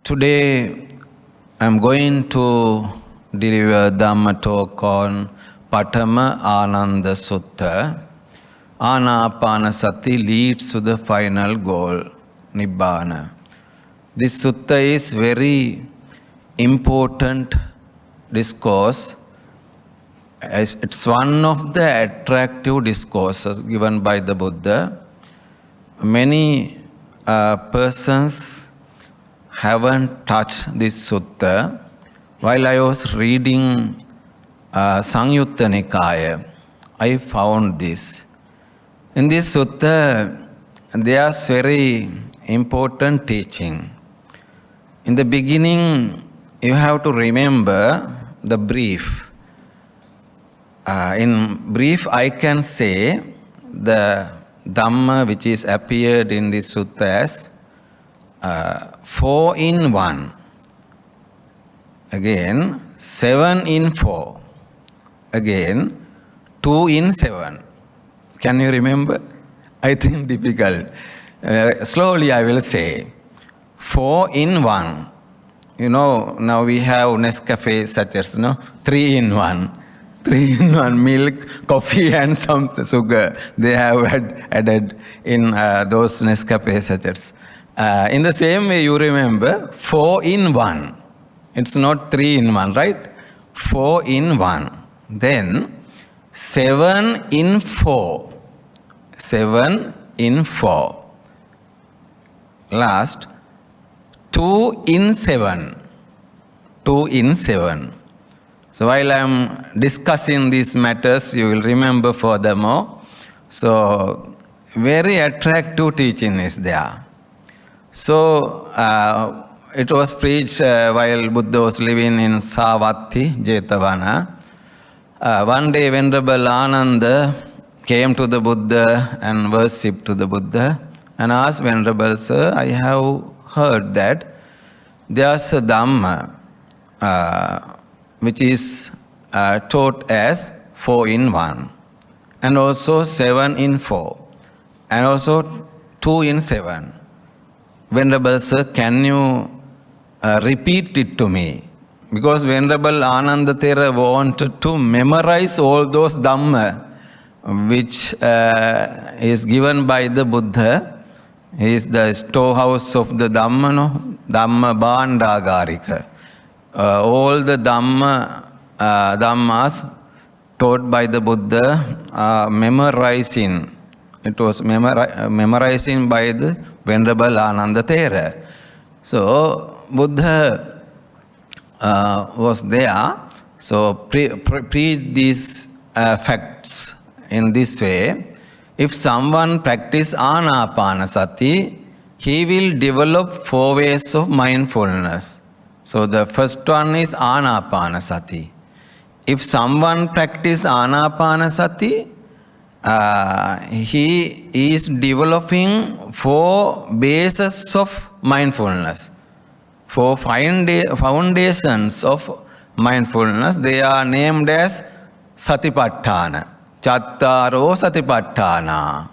Today I'm going to deliver Dhamma talk on Pathama Ananda Sutta. Anapanasati leads to the final goal, Nibbana. This sutta is very important discourse. It's one of the attractive discourses given by the Buddha. Many persons haven't touched this sutta. While I was reading Samyutta Nikaya, I found this. In this sutta, there's very important teaching. In the beginning, you have to remember the brief. In brief, I can say the Dhamma which is appeared in this sutta as 4 in 1. Again, 7 in 4. Again, 2 in 7. Can you remember? I think difficult. Slowly I will say. 4 in 1. You know, now we have Nescafe sachets, no? 3 in 1. 3 in 1 milk, coffee and some sugar. They have added in those Nescafe sachets. In the same way, you remember 4 in 1. It's not 3 in 1, right? 4 in 1. Then 7 in 4. 7 in 4. Last, 2 in 7. 2 in 7. So while I am discussing these matters, you will remember furthermore. So very attractive teaching is there. So it was preached while Buddha was living in Savatthi, Jetavana. One day Venerable Ananda came to the Buddha and worshipped to the Buddha and asked, Venerable Sir, I have heard that there's a Dhamma which is taught as 4 in 1 and also 7 in 4 and also 2 in 7. Venerable Sir, can you repeat it to me? Because Venerable Ananda Thero wanted to memorize all those Dhamma which is given by the Buddha. He is the storehouse of the Dhamma, no? Dhamma Bhandagarika. All the Dhammas taught by the Buddha memorizing. It was memorizing by the Venerable Ananda Thero. So Buddha was there. So preach these facts in this way. If someone practice Anapanasati, he will develop 4 ways of mindfulness. So the first one is Anapanasati. If someone practice Anapanasati, he is developing 4 bases of mindfulness. 4 foundations of mindfulness. They are named as Satipatthana. Chattaro Satipatthana.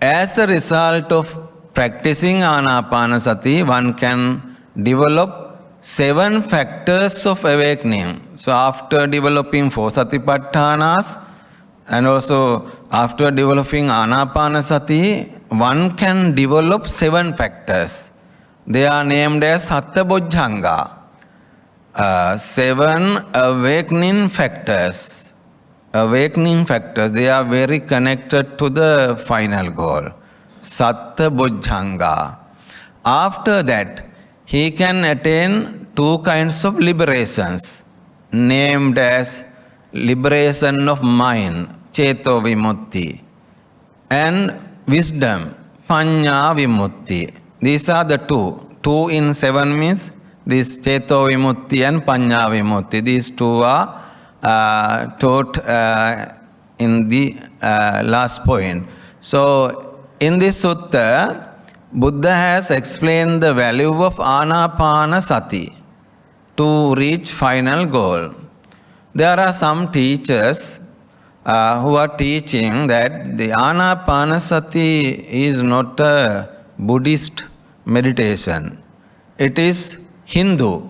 As a result of practicing Anapanasati, one can develop 7 factors of awakening. So after developing 4 Satipatthanas and also after developing Anapanasati, one can develop 7 factors. They are named as Sattabojjhanga. 7 awakening factors. Awakening factors, they are very connected to the final goal. Sattabojjhanga. After that, he can attain 2 kinds of liberations, named as liberation of mind, Ceto Vimutti, and wisdom, Panya Vimutti. These are the 2. 2 in 7 means this Ceto Vimutti and Panya Vimutti. These 2 are taught in the last point. So in this sutta, Buddha has explained the value of Anapanasati to reach final goal. There are some teachers who are teaching that the Anapanasati is not a Buddhist meditation. It is Hindu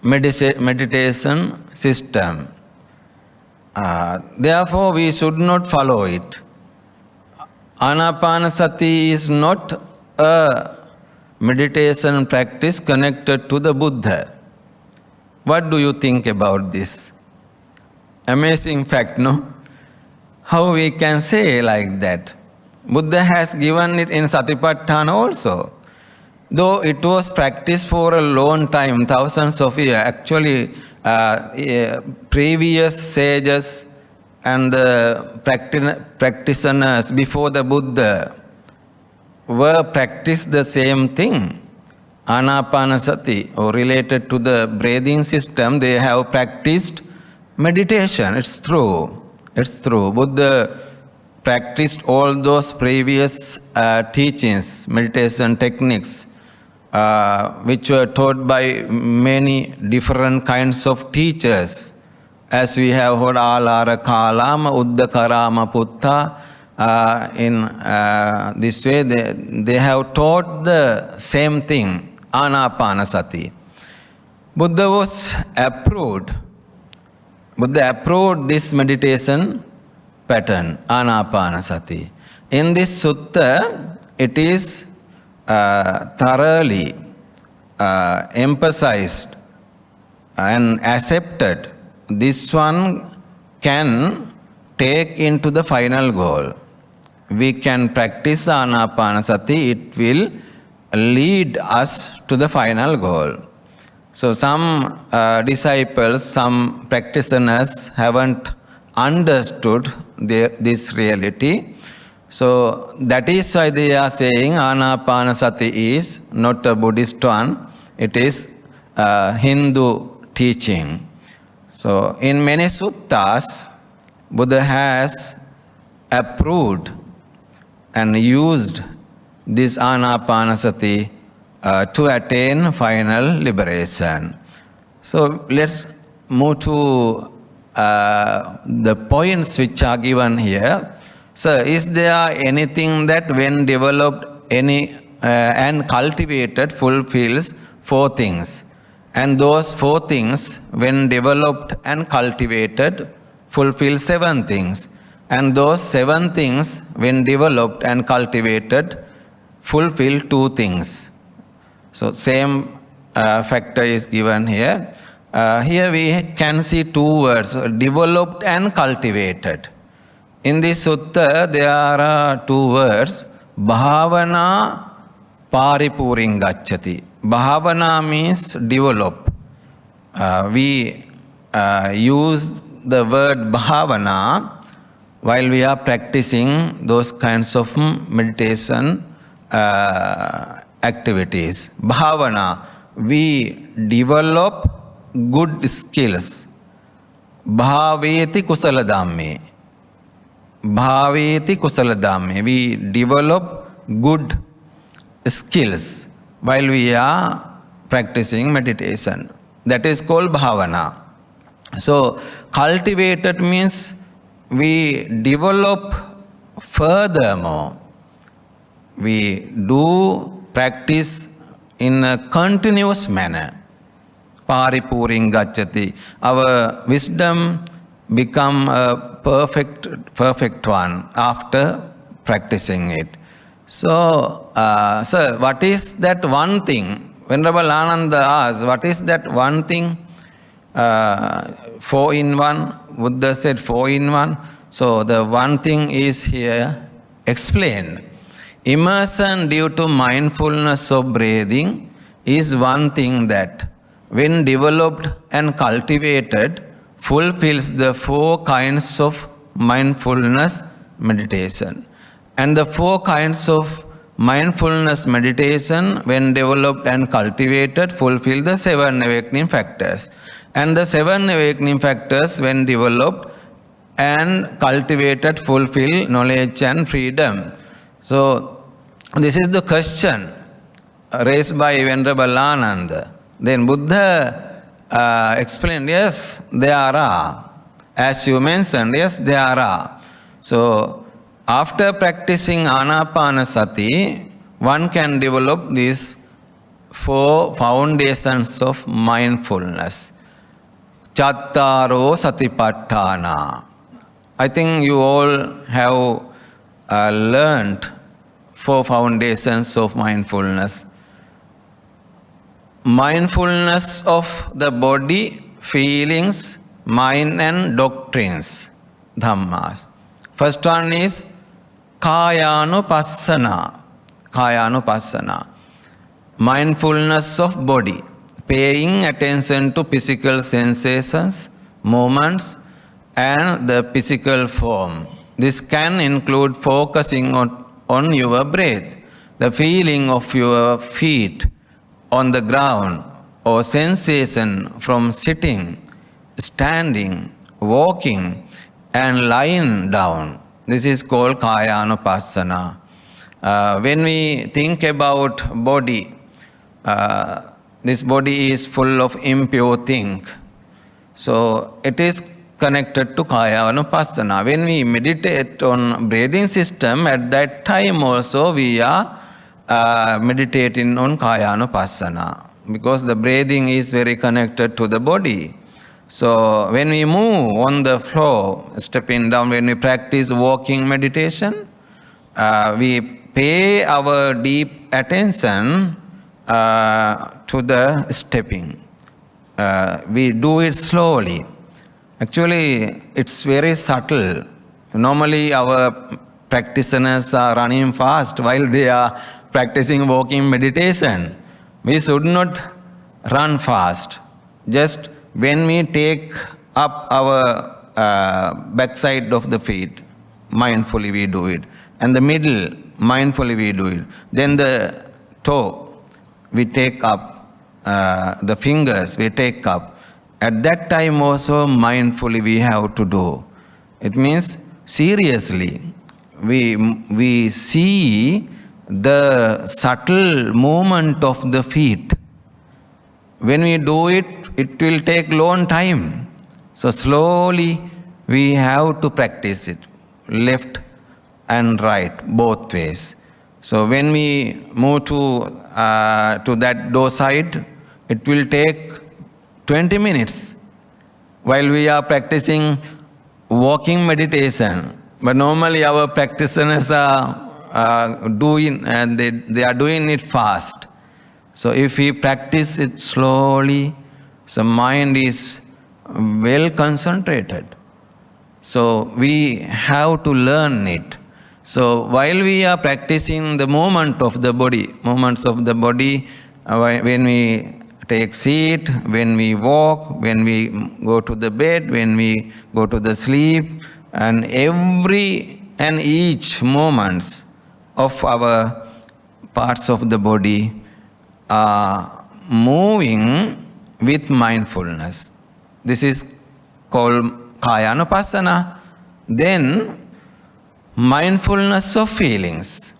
meditation system. Therefore, we should not follow it. Anapanasati is not a meditation practice connected to the Buddha. What do you think about this? Amazing fact, no? How we can say like that? Buddha has given it in Satipatthana also. Though it was practiced for a long time, thousands of years, actually previous sages and the practitioners before the Buddha were practiced the same thing. Anapanasati, or related to the breathing system, they have practiced meditation. It's true. It's true. Buddha practiced all those previous teachings, meditation techniques, which were taught by many different kinds of teachers. As we have heard, Alara Kalama, Uddakarama Putta, in this way they have taught the same thing, Anapanasati. Buddha was approved. Buddha approved this meditation pattern, Anapanasati. In this sutta, it is thoroughly emphasized and accepted. This one can take into the final goal. We can practice Anapanasati, it will lead us to the final goal. So some disciples, some practitioners haven't understood this reality. So that is why they are saying Anapanasati is not a Buddhist one, it is Hindu teaching. So in many suttas, Buddha has approved and used this Anapanasati to attain final liberation. So let's move to the points which are given here. So is there anything that when developed and cultivated fulfills four things? And those four things, when developed and cultivated, fulfill seven things. And those seven things, when developed and cultivated, fulfill two things. So same factor is given here. Here we can see two words, developed and cultivated. In this sutta, there are two words, bhavana paripuring gacchati. Bhavana means develop. We use the word bhavana while we are practicing those kinds of meditation activities. Bhavana, we develop good skills. Bhaveti kusala dhamme. Bhaveti kusala dhamme. We develop good skills while we are practicing meditation. That is called bhavana. So cultivated means we develop furthermore. We do practice in a continuous manner. Paripuring gacchati. Our wisdom become a perfect one after practicing it. So, sir, what is that one thing? Venerable Ananda asked, what is that one thing? 4 in 1. Buddha said 4 in 1. So, the one thing is here explained. Immersion due to mindfulness of breathing is one thing that, when developed and cultivated, fulfills the 4 kinds of mindfulness meditation. And the 4 kinds of mindfulness meditation, when developed and cultivated, fulfill the 7 awakening factors. And the 7 awakening factors, when developed and cultivated, fulfill knowledge and freedom. So, this is the question raised by Venerable Ananda. Then Buddha explained, yes, there are. As you mentioned, yes, there are. So, after practicing Anapanasati, one can develop these 4 foundations of mindfulness. Chattaro Satipatthana. I think you all have learned 4 foundations of mindfulness. Mindfulness of the body, feelings, mind and doctrines, dhammas. First one is Kayanupassana. Kayanupassana. Mindfulness of body, paying attention to physical sensations, movements, and the physical form. This can include focusing on your breath, the feeling of your feet on the ground, or sensation from sitting, standing, walking, and lying down. This is called Kayanupassana. When we think about body, this body is full of impure things. So it is connected to Kayanupassana. When we meditate on breathing system, at that time also we are meditating on Kayanupassana, because the breathing is very connected to the body. So when we move on the floor, stepping down, when we practice walking meditation, we pay our deep attention to the stepping. We do it slowly. Actually, it's very subtle. Normally, our practitioners are running fast while they are practicing walking meditation. We should not run fast. Just when we take up our backside of the feet, mindfully we do it. And the middle, mindfully we do it. Then the toe, we take up. The fingers, we take up. At that time also, mindfully we have to do. It means seriously. We see the subtle movement of the feet. When we do it, it will take long time. So slowly we have to practice it, left and right, both ways. So when we move to that door side, it will take 20 minutes while we are practicing walking meditation. But normally our practitioners are doing, and they are doing it fast. So if we practice it slowly, the mind is well concentrated. So we have to learn it. So while we are practicing the movements of the body, when we take seat, when we walk, when we go to the bed, when we go to the sleep, and every and each moments of our parts of the body are moving with mindfulness. This is called Kayanupassana. Then mindfulness of feelings,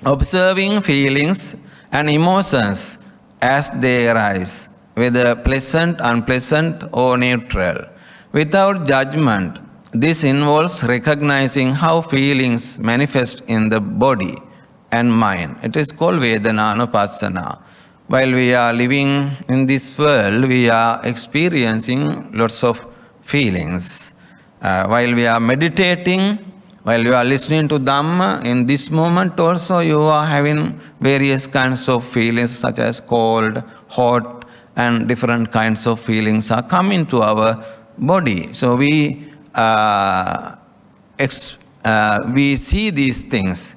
observing feelings and emotions as they arise, whether pleasant, unpleasant, or neutral, without judgment. This involves recognizing how feelings manifest in the body and mind. It is called Vedananupassana. While we are living in this world, we are experiencing lots of feelings. While we are meditating, while you are listening to Dhamma, in this moment also you are having various kinds of feelings such as cold, hot, and different kinds of feelings are coming to our body. So we see these things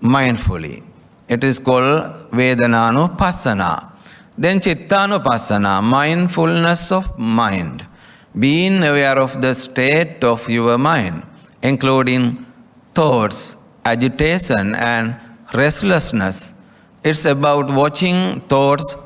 mindfully. It is called Vedananupassana. Then Chittanupassana, mindfulness of mind, being aware of the state of your mind, including thoughts, agitation, and restlessness. It's about watching thoughts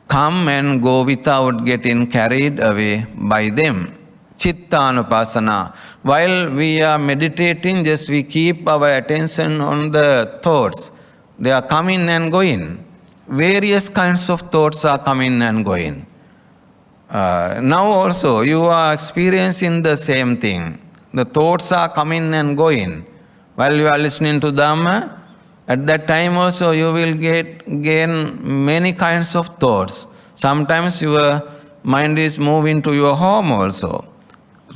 come and go without getting carried away by them. Chittanupassana. While we are meditating, just we keep our attention on the thoughts. They are coming and going. Various kinds of thoughts are coming and going. Now also you are experiencing the same thing. The thoughts are coming and going. While you are listening to Dhamma, At that time also you will gain many kinds of thoughts. Sometimes your mind is moving to your home also.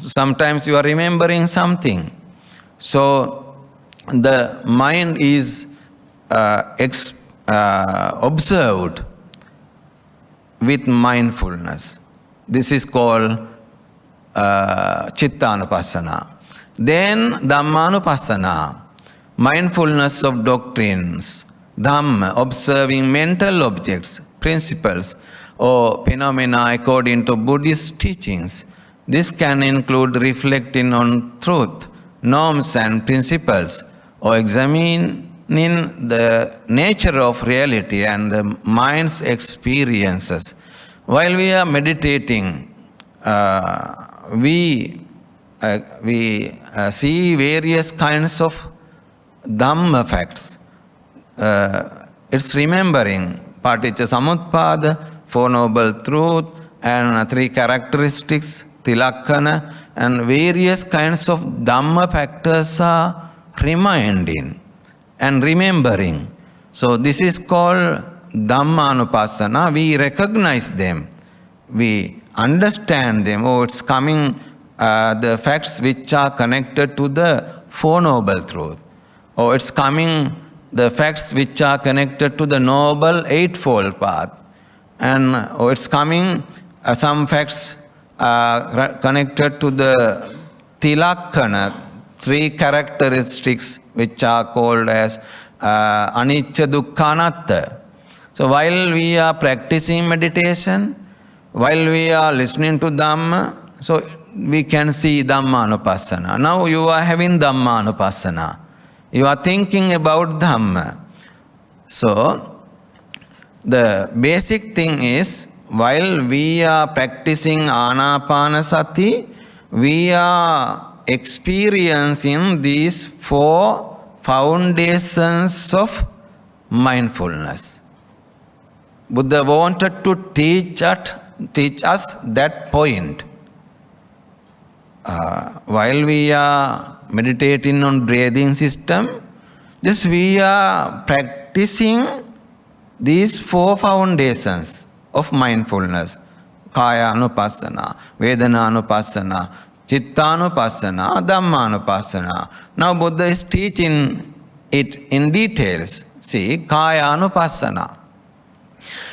Sometimes you are remembering something. So the mind is observed with mindfulness. This is called Chittanupassana. Then Dhammanupassana, mindfulness of doctrines. Dhamma, observing mental objects, principles, or phenomena according to Buddhist teachings. This can include reflecting on truth, norms and principles, or examining the nature of reality and the mind's experiences. While we are meditating, we see various kinds of Dhamma facts. It's remembering Paticca Samutpada, Four Noble Truth, and three characteristics, Tilakkana, and various kinds of Dhamma factors are reminding and remembering. So this is called Dhammanupassana. We recognize them. We understand them. Oh, it's coming, the facts which are connected to the Four Noble Truth. Or it's coming, the facts which are connected to the Noble Eightfold Path. And it's coming, some facts connected to the Tilakkana, three characteristics which are called as Anicca, Dukkha, Anatta. So while we are practicing meditation, while we are listening to Dhamma, so we can see Dhammanupassana. Now you are having Dhammanupassana. You are thinking about Dhamma. So the basic thing is, while we are practicing Anapanasati, we are experiencing these four foundations of mindfulness. Buddha wanted to teach us that point. While we are meditating on breathing system, just we are practicing these four foundations of mindfulness. Kaya Anupassana, Vedana Anupassana, Chitta Anupassana, Dhamma Anupassana. Now Buddha is teaching it in details. See, Kaya Anupassana.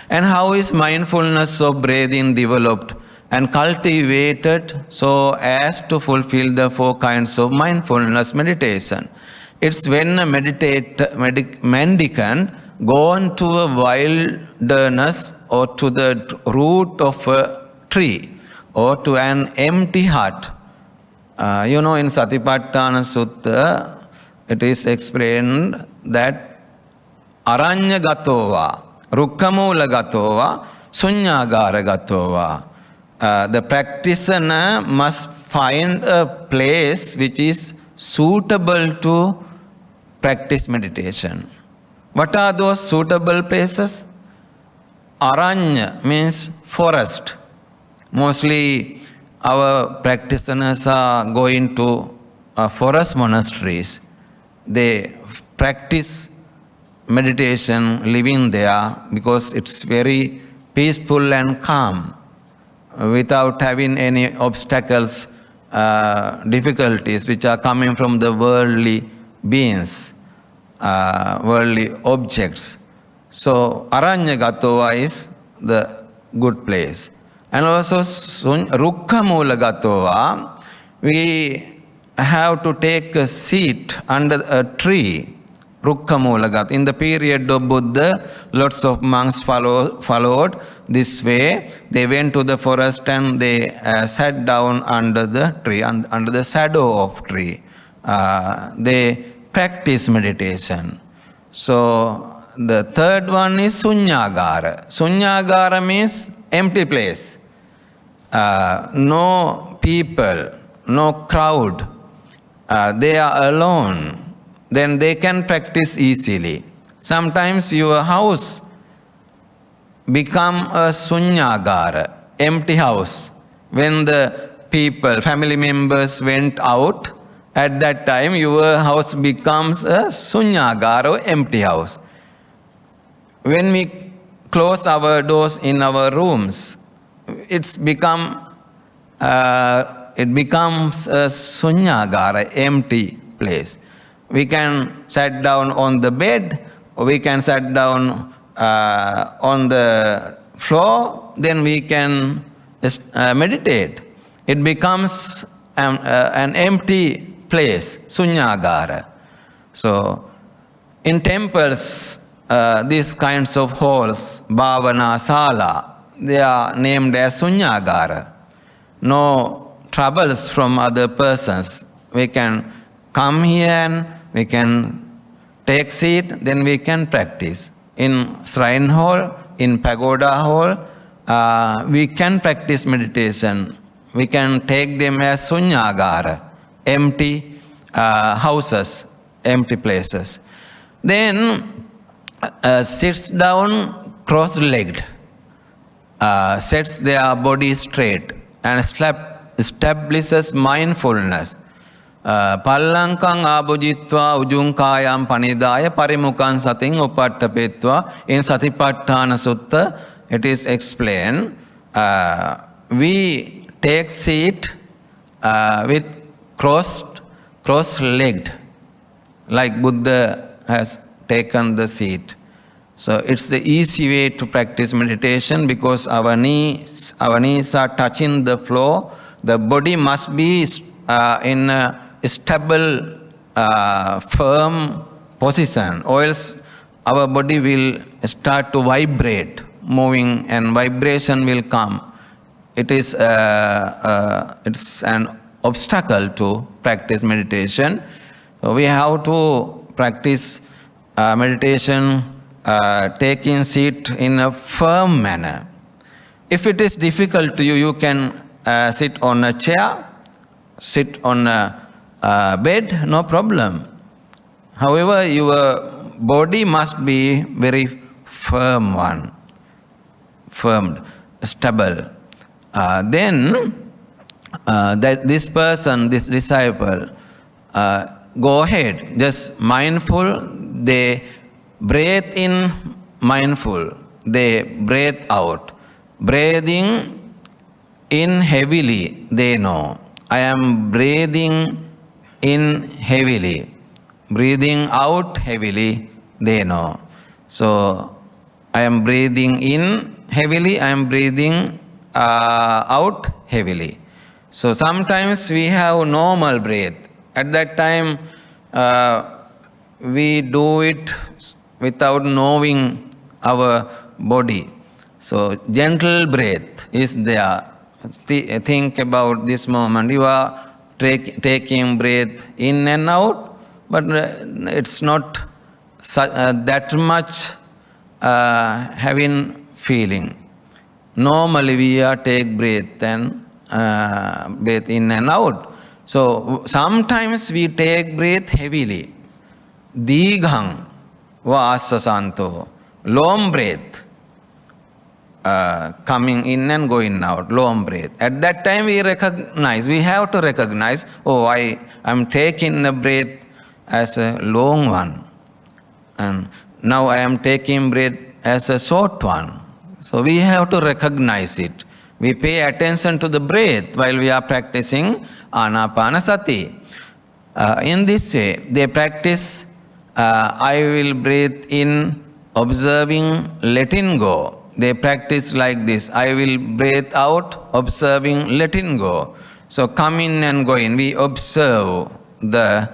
And how is mindfulness of breathing developed and cultivated so as to fulfill the four kinds of mindfulness meditation? It's when a mendicant gone to a wilderness or to the root of a tree or to an empty hut. In Satipatthana Sutta, it is explained that Aranya Gatova, Rukkamula Gatova, Sunyagara Gatova. The practitioner must find a place which is suitable to practice meditation. What are those suitable places? Aranya means forest. Mostly our practitioners are going to forest monasteries. They practice meditation living there because it's very peaceful and calm without having any obstacles, difficulties which are coming from the worldly beings, worldly objects. So Aranya Gatova is the good place. And also Rukkamula Gatova, we have to take a seat under a tree. Rukkamula Gatova. In the period of Buddha, lots of monks followed this way. They went to the forest and they sat down under the tree, under the shadow of tree. They practice meditation. So the third one is Sunyagara. Sunyagara means empty place. No people, no crowd. They are alone. Then they can practice easily. Sometimes your house become a Sunyagara, empty house. When the people, family members went out At that time, your house becomes a sunyagara, or empty house. When we close our doors in our rooms, it becomes a sunyagara, empty place. We can sit down on the bed, or we can sit down on the floor, then we can meditate. It becomes an empty place, sunyagara. So, in temples, these kinds of halls, bhavana sala, they are named as sunyagara. No troubles from other persons. We can come here and we can take seat, then we can practice. In shrine hall, in pagoda hall, we can practice meditation. We can take them as sunyagara, empty houses, empty places. Then sits down cross-legged, sets their body straight and establishes mindfulness. Pallankang abhujitva ujunkayam panidaya parimukan sating upattapetva. In Satipatthana Sutta, it is explained, we take seat with cross-legged, like Buddha has taken the seat. So it's the easy way to practice meditation because our knees are touching the floor. The body must be in a stable, firm position, or else our body will start to vibrate, moving, and vibration will come. It's an obstacle to practice meditation. So we have to practice meditation, taking seat in a firm manner. If it is difficult to you, you can sit on a chair, sit on a bed, no problem. However, your body must be very firm, stable. Then that this person, this disciple, go ahead, just mindful, they breathe in mindful, they breathe out. Breathing in heavily, they know. I am breathing in heavily. Breathing out heavily, they know. So, I am breathing in heavily, I am breathing out heavily. So, sometimes we have normal breath. At that time, we do it without knowing our body. So, gentle breath is there. Think about this moment. You are taking breath in and out, but it's not that much having feeling. Normally, we are take breath and breath in and out. So, sometimes we take breath heavily. Dighang va asasanto. Long breath. Coming in and going out, long breath. At that time we have to recognize, oh, I am taking the breath as a long one. And now I am taking breath as a short one. So we have to recognize it. We pay attention to the breath while we are practicing Anapanasati. In this way, they practice, I will breathe in, observing, letting go. They practice like this. I will breathe out, observing, letting go. So come in and go in. We observe the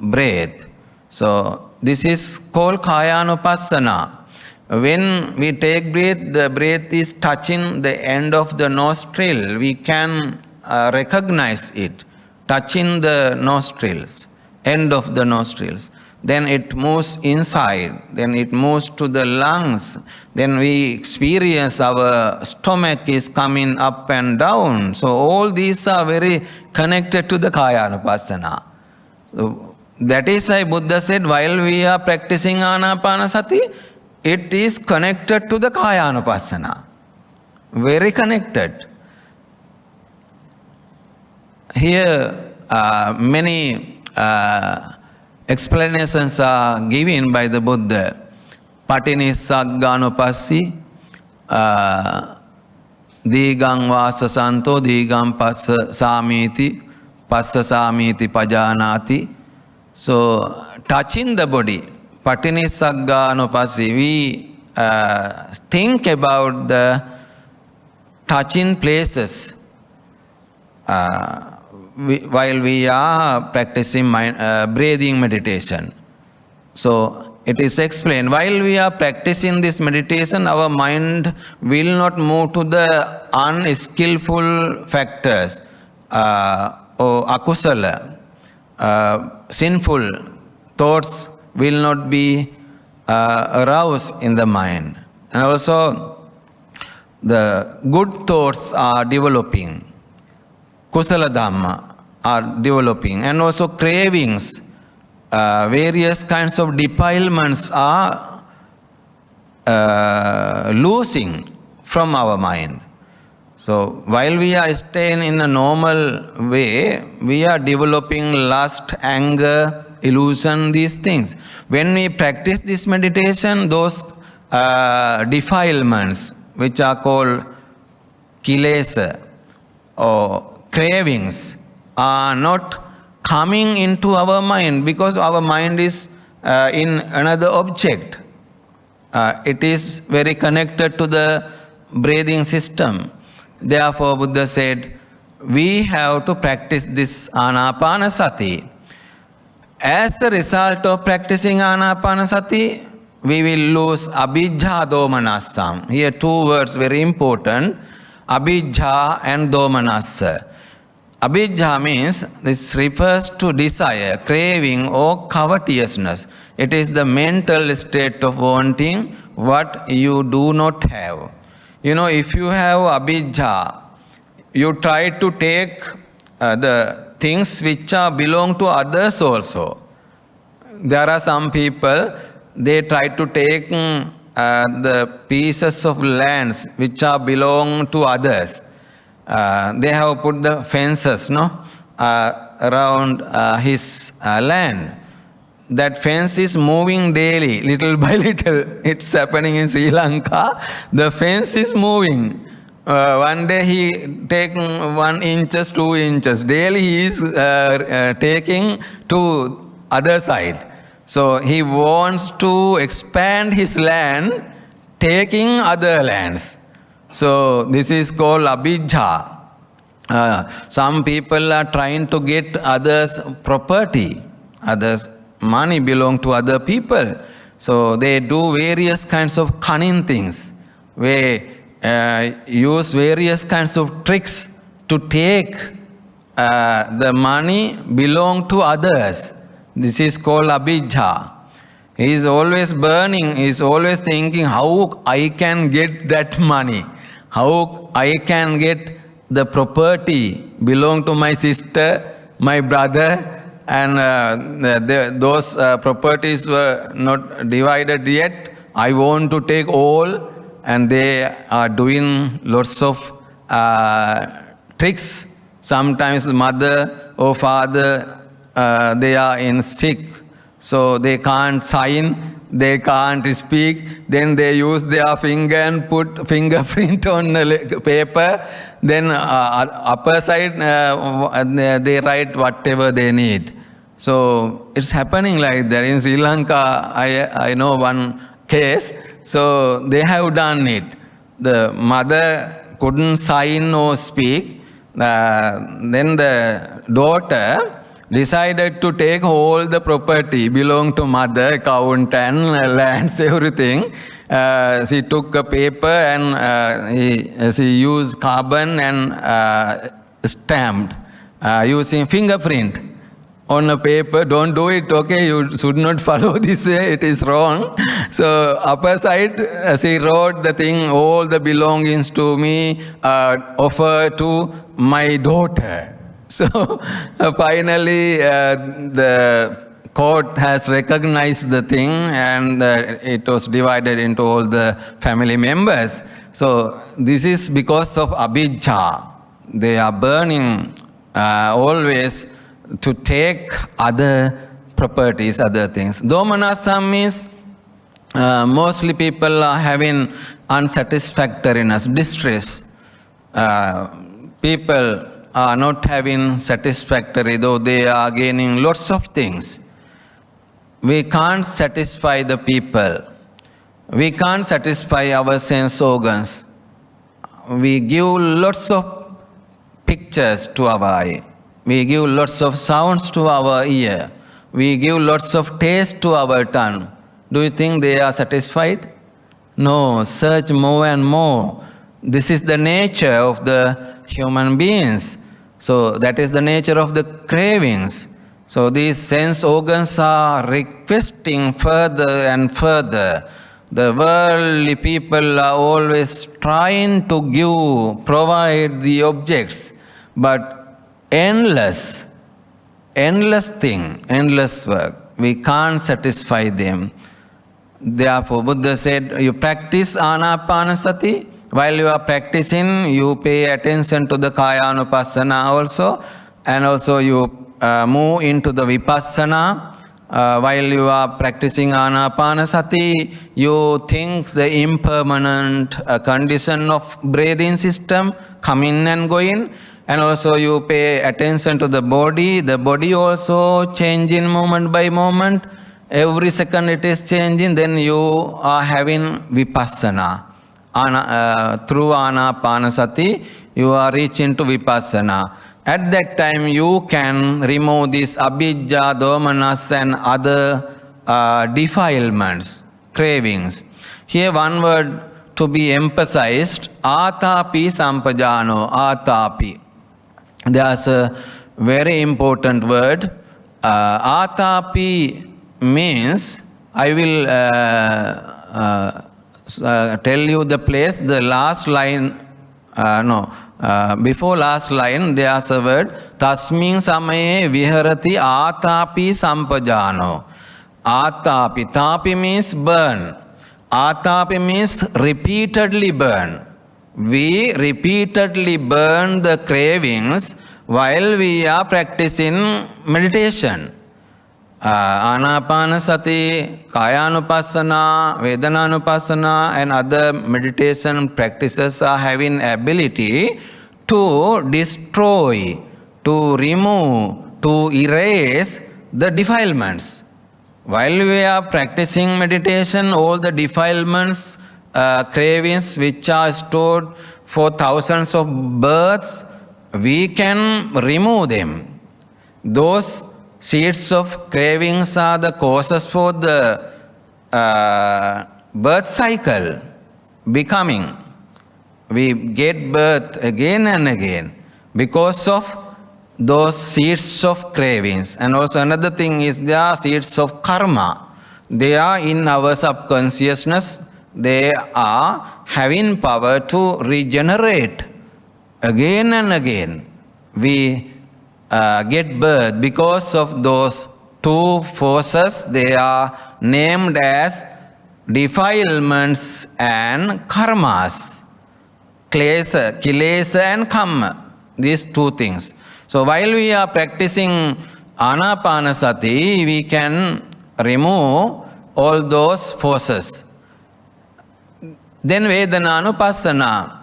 breath. So this is called Kayanupassana. When we take breath, the breath is touching the end of the nostril. We can recognize it, touching the nostrils, end of the nostrils. Then it moves inside, then it moves to the lungs, then we experience our stomach is coming up and down. So all these are very connected to the Kayanupassana. So that is why Buddha said, while we are practicing Anapanasati, it is connected to the Kayanupassana. Very connected. Here, many explanations are given by the Buddha. Patinissagganupassi, Digang vasa santo, digam passa samiti, pajanati. So, touching the body, patinissagganupassi, we think about the touching places while we are practicing breathing meditation. So, it is explained, while we are practicing this meditation, our mind will not move to the unskillful factors or akusala, sinful thoughts will not be aroused in the mind. And also, the good thoughts are developing, kusala dhamma are developing, and also cravings, various kinds of defilements are losing from our mind. So, while we are staying in a normal way, we are developing lust, anger, illusion, these things. When we practice this meditation, those defilements, which are called kilesa or cravings, are not coming into our mind because our mind is in another object. It is very connected to the breathing system. Therefore, Buddha said, we have to practice this Anapanasati. As a result of practicing Anapanasati, we will lose abhijja domanasam. Here two words very important, abhijja and domanassa. Abhijja means, this refers to desire, craving or covetousness. It is the mental state of wanting what you do not have. You know, if you have abhijja, you try to take the things which belong to others also. There are some people, they try to take the pieces of lands which belong to others. They have put the fences around his land. That fence is moving daily, little by little. It's happening in Sri Lanka. The fence is moving. One day he taking 1 inch, 2 inches. Daily he is taking to other side. So he wants to expand his land, taking other lands. So this is called abhijja. Some people are trying to get others' property, others' money belong to other people. So they do various kinds of cunning things. They use various kinds of tricks to take the money belong to others. This is called abhijja. He is always burning, he is always thinking how I can get that money, how I can get the property belong to my sister, my brother, and those properties were not divided yet. I want to take all, and they are doing lots of tricks. Sometimes mother or father, they are in sick, so they can't sign, they can't speak. Then they use their finger and put fingerprint on the paper. Then upper side, they write whatever they need. So it's happening like that. In Sri Lanka, I know one case. So they have done it. The mother couldn't sign or speak. Then the daughter decided to take all the property belong to mother, account and lands, everything. She took a paper and she used carbon and stamped using fingerprint on a paper. Don't do it, okay? You should not follow this way, it is wrong. So upper side, she wrote the thing, all the belongings to me offer to my daughter. So finally the court has recognized the thing, and it was divided into all the family members. So this is because of abhijja. They are burning always to take other properties, other things. Domanassa means mostly people are having unsatisfactoriness, distress. People are not having satisfactory, though they are gaining lots of things. We can't satisfy the people. We can't satisfy our sense organs. We give lots of pictures to our eye. We give lots of sounds to our ear. We give lots of taste to our tongue. Do you think they are satisfied? No, search more and more. This is the nature of the human beings. So that is the nature of the cravings. So these sense organs are requesting further and further. The worldly people are always trying to give, provide the objects, but endless thing, endless work. We can't satisfy them. Therefore, Buddha said, you practice Anapanasati. While you are practicing, you pay attention to the Kaya-anupassana also, and also you move into the Vipassana. While you are practicing Anapanasati, you think the impermanent condition of breathing system coming and going, and also you pay attention to the body also changing moment by moment. Every second it is changing, then you are having Vipassana. Through Anapanasati, you are reaching to Vipassana. At that time, you can remove this abhijja, domanas and other defilements, cravings. Here one word to be emphasized, atapi sampajano, atapi. There's a very important word. Atapi means, I will tell you the place, the last line, before last line, there's a word, tasmin samaye viharati atapi sampajano. Atapi, tapi means burn. Atapi means repeatedly burn. We repeatedly burn the cravings while we are practicing meditation. Anapanasati, Kaya-anupassana, Vedana-anupassana and other meditation practices are having ability to destroy, to remove, to erase the defilements. While we are practicing meditation, all the defilements, cravings which are stored for thousands of births, we can remove them. Those seeds of cravings are the causes for the birth cycle becoming. We get birth again and again because of those seeds of cravings. And also another thing is there are seeds of karma. They are in our subconsciousness. They are having power to regenerate again and again. We get birth because of those two forces. They are named as defilements and karmas. Kilesa and kamma. These two things. So while we are practicing Anapanasati, we can remove all those forces. Then Vedana-anupassana.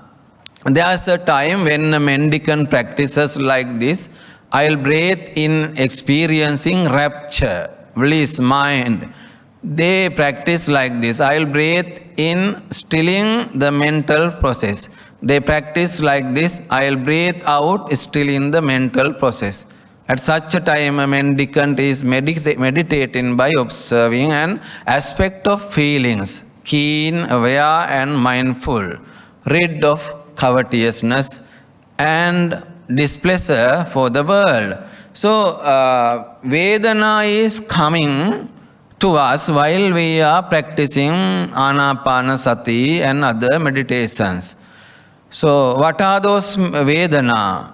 There's a time when a mendicant practices like this. I'll breathe in experiencing rapture, bliss, mind. They practice like this. I'll breathe in stilling the mental process. They practice like this. I'll breathe out stilling the mental process. At such a time, a mendicant is meditating by observing an aspect of feelings, keen, aware and mindful, rid of covetousness and displeasure for the world. So, Vedana is coming to us while we are practicing Anapanasati and other meditations. So, what are those Vedana?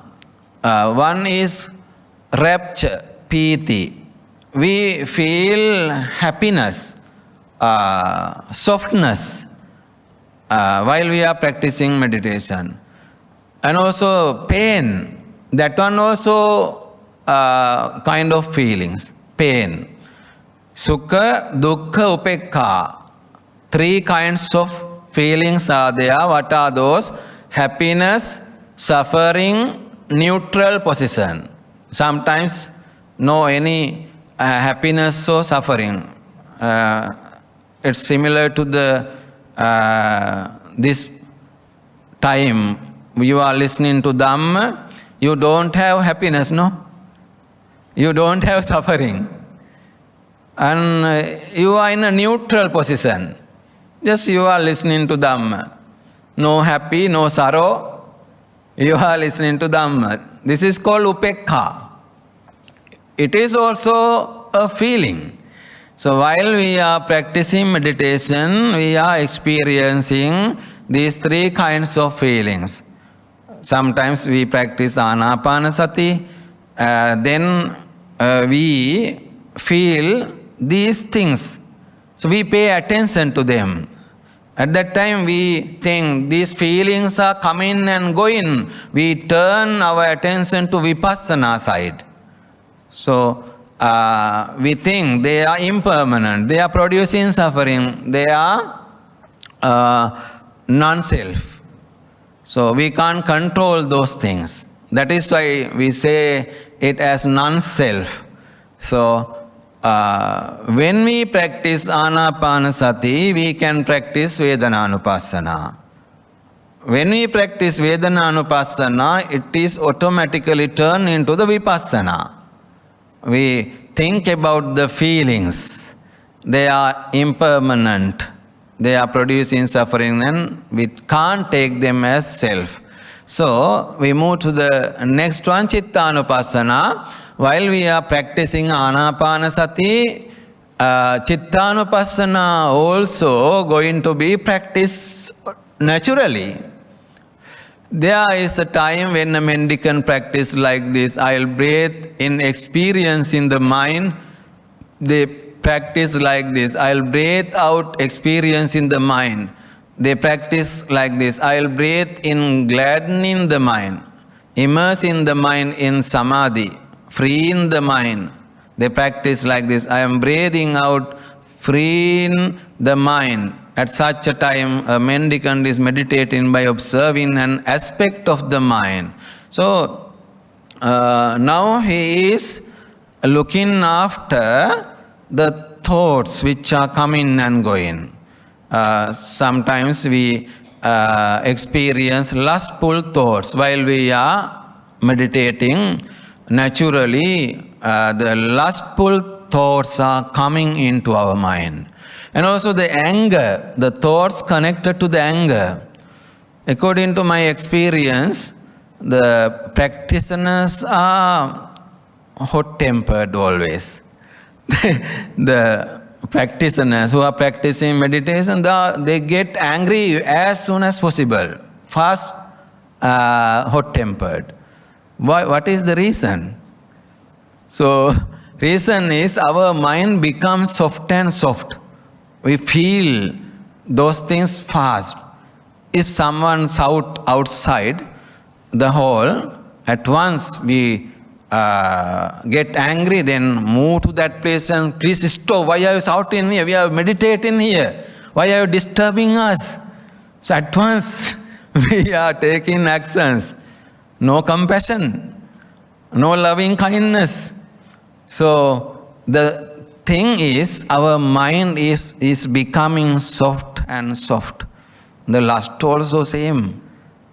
One is rapture, piti. We feel happiness, softness while we are practicing meditation. And also pain, that one also kind of feelings. Pain. Sukha, dukkha, upekha. 3 kinds of feelings are there. What are those? Happiness, suffering, neutral position. Sometimes no any happiness or suffering. It's similar to the this time you are listening to Dhamma, you don't have happiness, no? You don't have suffering. And you are in a neutral position. Just you are listening to Dhamma. No happy, no sorrow. You are listening to Dhamma. This is called upekha. It is also a feeling. So while we are practicing meditation, we are experiencing these 3 kinds of feelings. Sometimes we practice Anapanasati, then we feel these things. So we pay attention to them. At that time we think these feelings are coming and going. We turn our attention to Vipassana side. So we think they are impermanent, they are producing suffering, they are non-self. So we can't control those things. That is why we say it as non-self. So when we practice Anapanasati, we can practice Vedananupassana. When we practice Vedananupassana, it is automatically turned into the Vipassana. We think about the feelings. They are impermanent. They are producing suffering and we can't take them as self. So we move to the next one, Chittanupassana. While we are practicing Anapanasati, Chittanupassana also going to be practiced naturally. There is a time when a mendicant practice like this. I'll breathe in experience in the mind. They practice like this. I'll breathe out experience in the mind. They practice like this. I'll breathe in gladdening the mind. Immerse in the mind in samadhi. Free in the mind. They practice like this. I am breathing out, freeing the mind. At such a time, a mendicant is meditating by observing an aspect of the mind. So, now he is looking after the thoughts which are coming and going. Sometimes we experience lustful thoughts while we are meditating. Naturally, the lustful thoughts are coming into our mind. And also the anger, the thoughts connected to the anger. According to my experience, the practitioners are hot-tempered always. The practitioners who are practicing meditation, they get angry as soon as possible. Fast, hot-tempered. What is the reason? So, reason is our mind becomes soft and soft. We feel those things fast. If someone shouts outside the hall, at once we get angry, then move to that place and please stop. Why are you shouting here? We are meditating here. Why are you disturbing us? So at once we are taking actions. No compassion, no loving kindness. So the thing is, our mind is becoming soft and soft. The lust also same.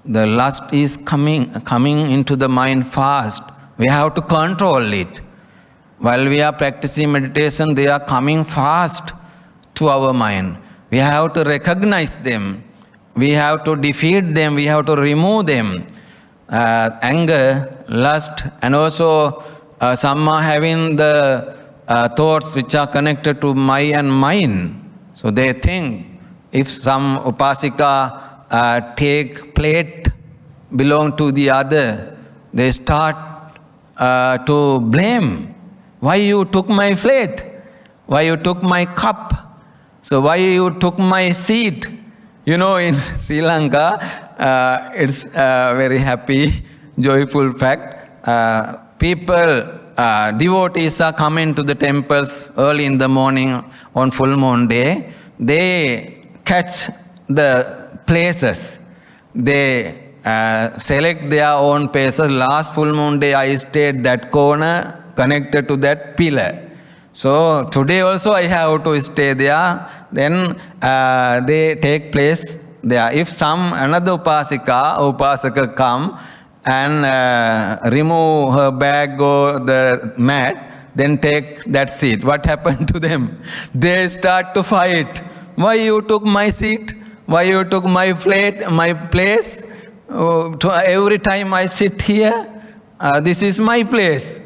The lust is coming into the mind fast. We have to control it. While we are practicing meditation, they are coming fast to our mind. We have to recognize them. We have to defeat them. We have to remove them. Anger, lust, and also some are having the thoughts which are connected to my and mine. So they think if some upasika take plate belong to the other, they start to blame. Why you took my plate? Why you took my cup? So why you took my seat? You know, in Sri Lanka, it's a very happy, joyful fact. People devotees are coming to the temples early in the morning on full moon day, they catch the places. They select their own places. Last full moon day, I stayed that corner connected to that pillar. So today also I have to stay there. Then they take place there. If another upasaka come and remove her bag or the mat, then take that seat. What happened to them? They start to fight. Why you took my seat? Why you took my plate, my place? Every time I sit here, this is my place.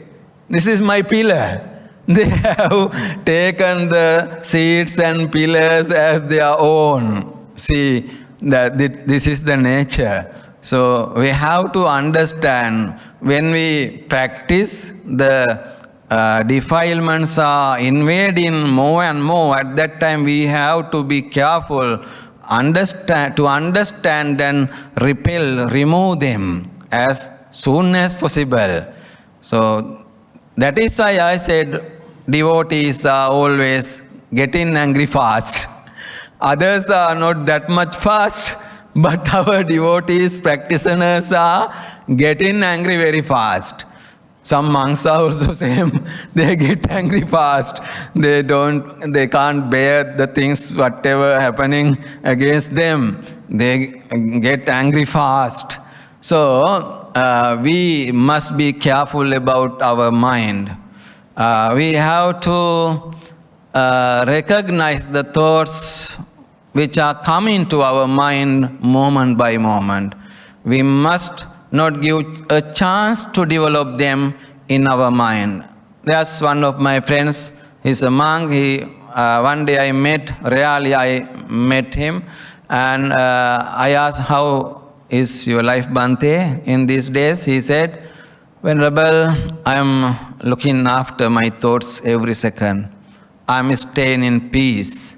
This is my pillar. They have taken the seats and pillars as their own. See, this is the nature. So we have to understand when we practice, the defilements are invading more and more. At that time we have to be careful, to understand and remove them as soon as possible. So that is why I said devotees are always getting angry fast. Others are not that much fast, but our devotees, practitioners are getting angry very fast. Some monks are also same. They get angry fast. They can't bear the things, whatever happening against them. They get angry fast. So we must be careful about our mind. We have to recognize the thoughts which are coming to our mind moment by moment. We must not give a chance to develop them in our mind. There's one of my friends, he's a monk. One day I met him, and I asked, how is your life, Bhante, in these days? He said, Venerable, I am looking after my thoughts every second. I am staying in peace.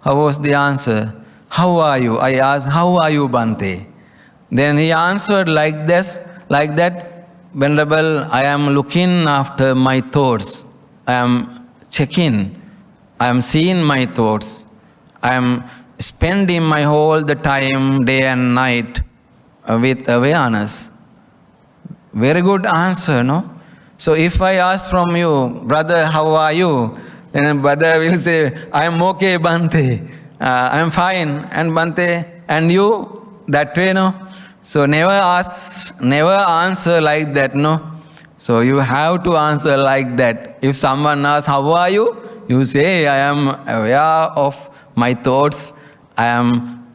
How was the answer? How are you? I asked, how are you, Bhante? Then he answered like that, Venerable, I am looking after my thoughts. I am checking. I am seeing my thoughts. I am spending my whole the time, day and night, with awareness. Very good answer, no? So if I ask from you, brother, how are you? Then brother will say, I am okay, Bhante. I am fine. And Bhante, and you? That way, no? So never answer like that, no? So you have to answer like that. If someone asks, how are you? You say, I am aware of my thoughts. I am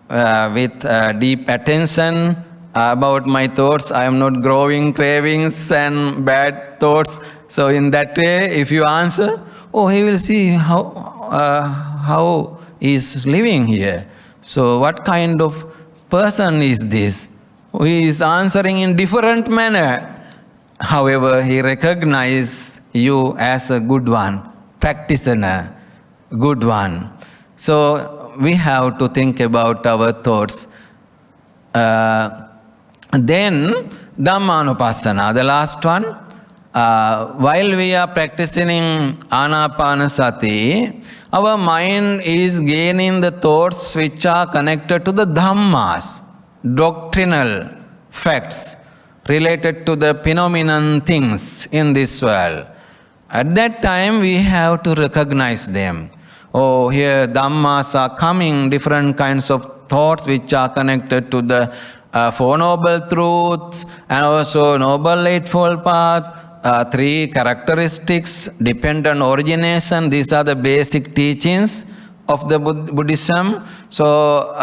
with deep attention about my thoughts. I am not growing cravings and bad thoughts. So in that way, if you answer, he will see how he is living here. So what kind of person is this? He is answering in different manner. However, he recognizes you as a good one, practitioner, good one. So we have to think about our thoughts. Then Dhammanupassana, the last one. While we are practicing Anapanasati, our mind is gaining the thoughts which are connected to the Dhammas, doctrinal facts related to the phenomenon things in this world. At that time, we have to recognize them. Here Dhammas are coming, different kinds of thoughts which are connected to the Four Noble Truths and also Noble Eightfold Path. Three characteristics, dependent origination. These are the basic teachings of the Buddhism. So,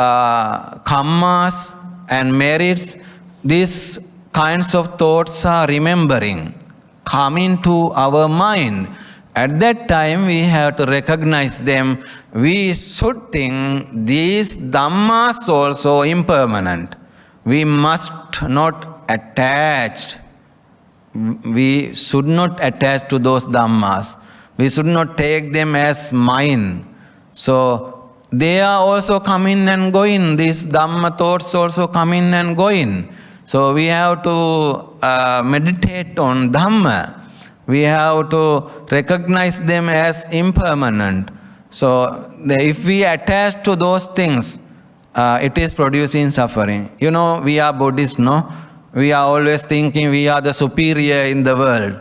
karmas and merits, these kinds of thoughts are coming to our mind. At that time, we have to recognize them. We should think these Dhammas also impermanent. We must not attach. We should not attach to those Dhammas. We should not take them as mine. So they are also coming and going. These Dhamma thoughts also coming and going. So we have to meditate on Dhamma. We have to recognize them as impermanent. So if we attach to those things, it is producing suffering. You know, we are Buddhists, no? We are always thinking we are the superior in the world.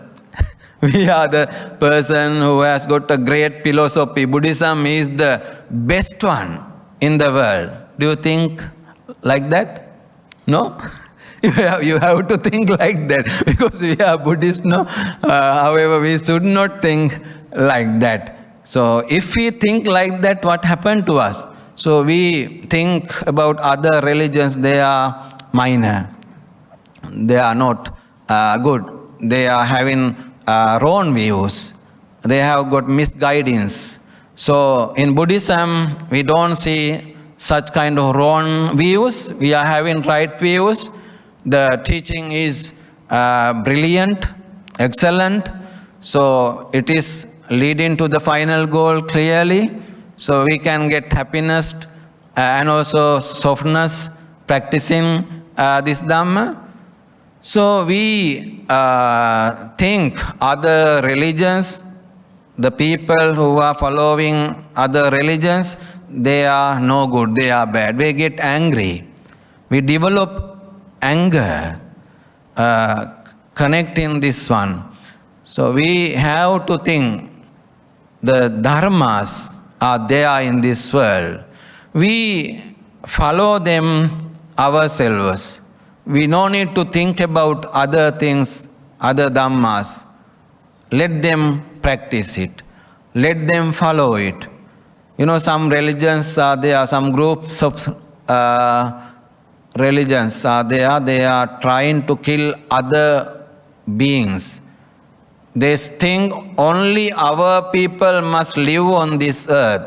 We are the person who has got a great philosophy. Buddhism is the best one in the world. Do you think like that? No? You have to think like that because we are Buddhists, no? However, we should not think like that. So if we think like that, what happened to us? So we think about other religions, they are minor. They are not good. They are having wrong views. They have got misguidance. So in Buddhism, we don't see such kind of wrong views. We are having right views. The teaching is brilliant, excellent. So it is leading to the final goal clearly. So we can get happiness and also softness practicing this Dhamma. So we think other religions, the people who are following other religions, they are no good, they are bad. We get angry. We develop anger connecting this one. So we have to think the dharmas are there in this world. We follow them ourselves. We no need to think about other things, other dhammas. Let them practice it. Let them follow it. You know, some religions are there, some groups of religions are there, they are trying to kill other beings. They think only our people must live on this earth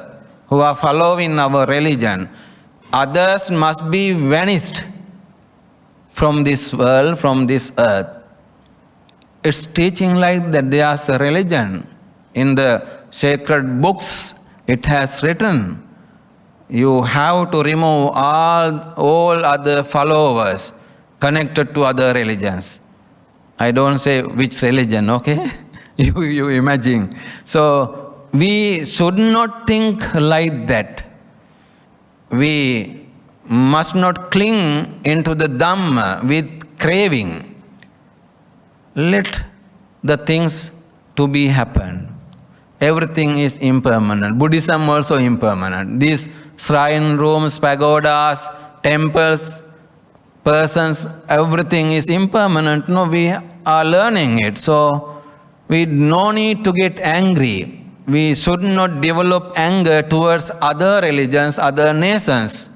who are following our religion. Others must be vanished from this world, from this earth. It's teaching like that. There's a religion. In the sacred books, it has written, you have to remove all other followers connected to other religions. I don't say which religion, okay? You imagine. So we should not think like that. We must not cling into the Dhamma with craving. Let the things to be happen. Everything is impermanent. Buddhism also impermanent. These shrine rooms, pagodas, temples, persons, everything is impermanent. No, we are learning it. So we no need to get angry. We should not develop anger towards other religions, other nations.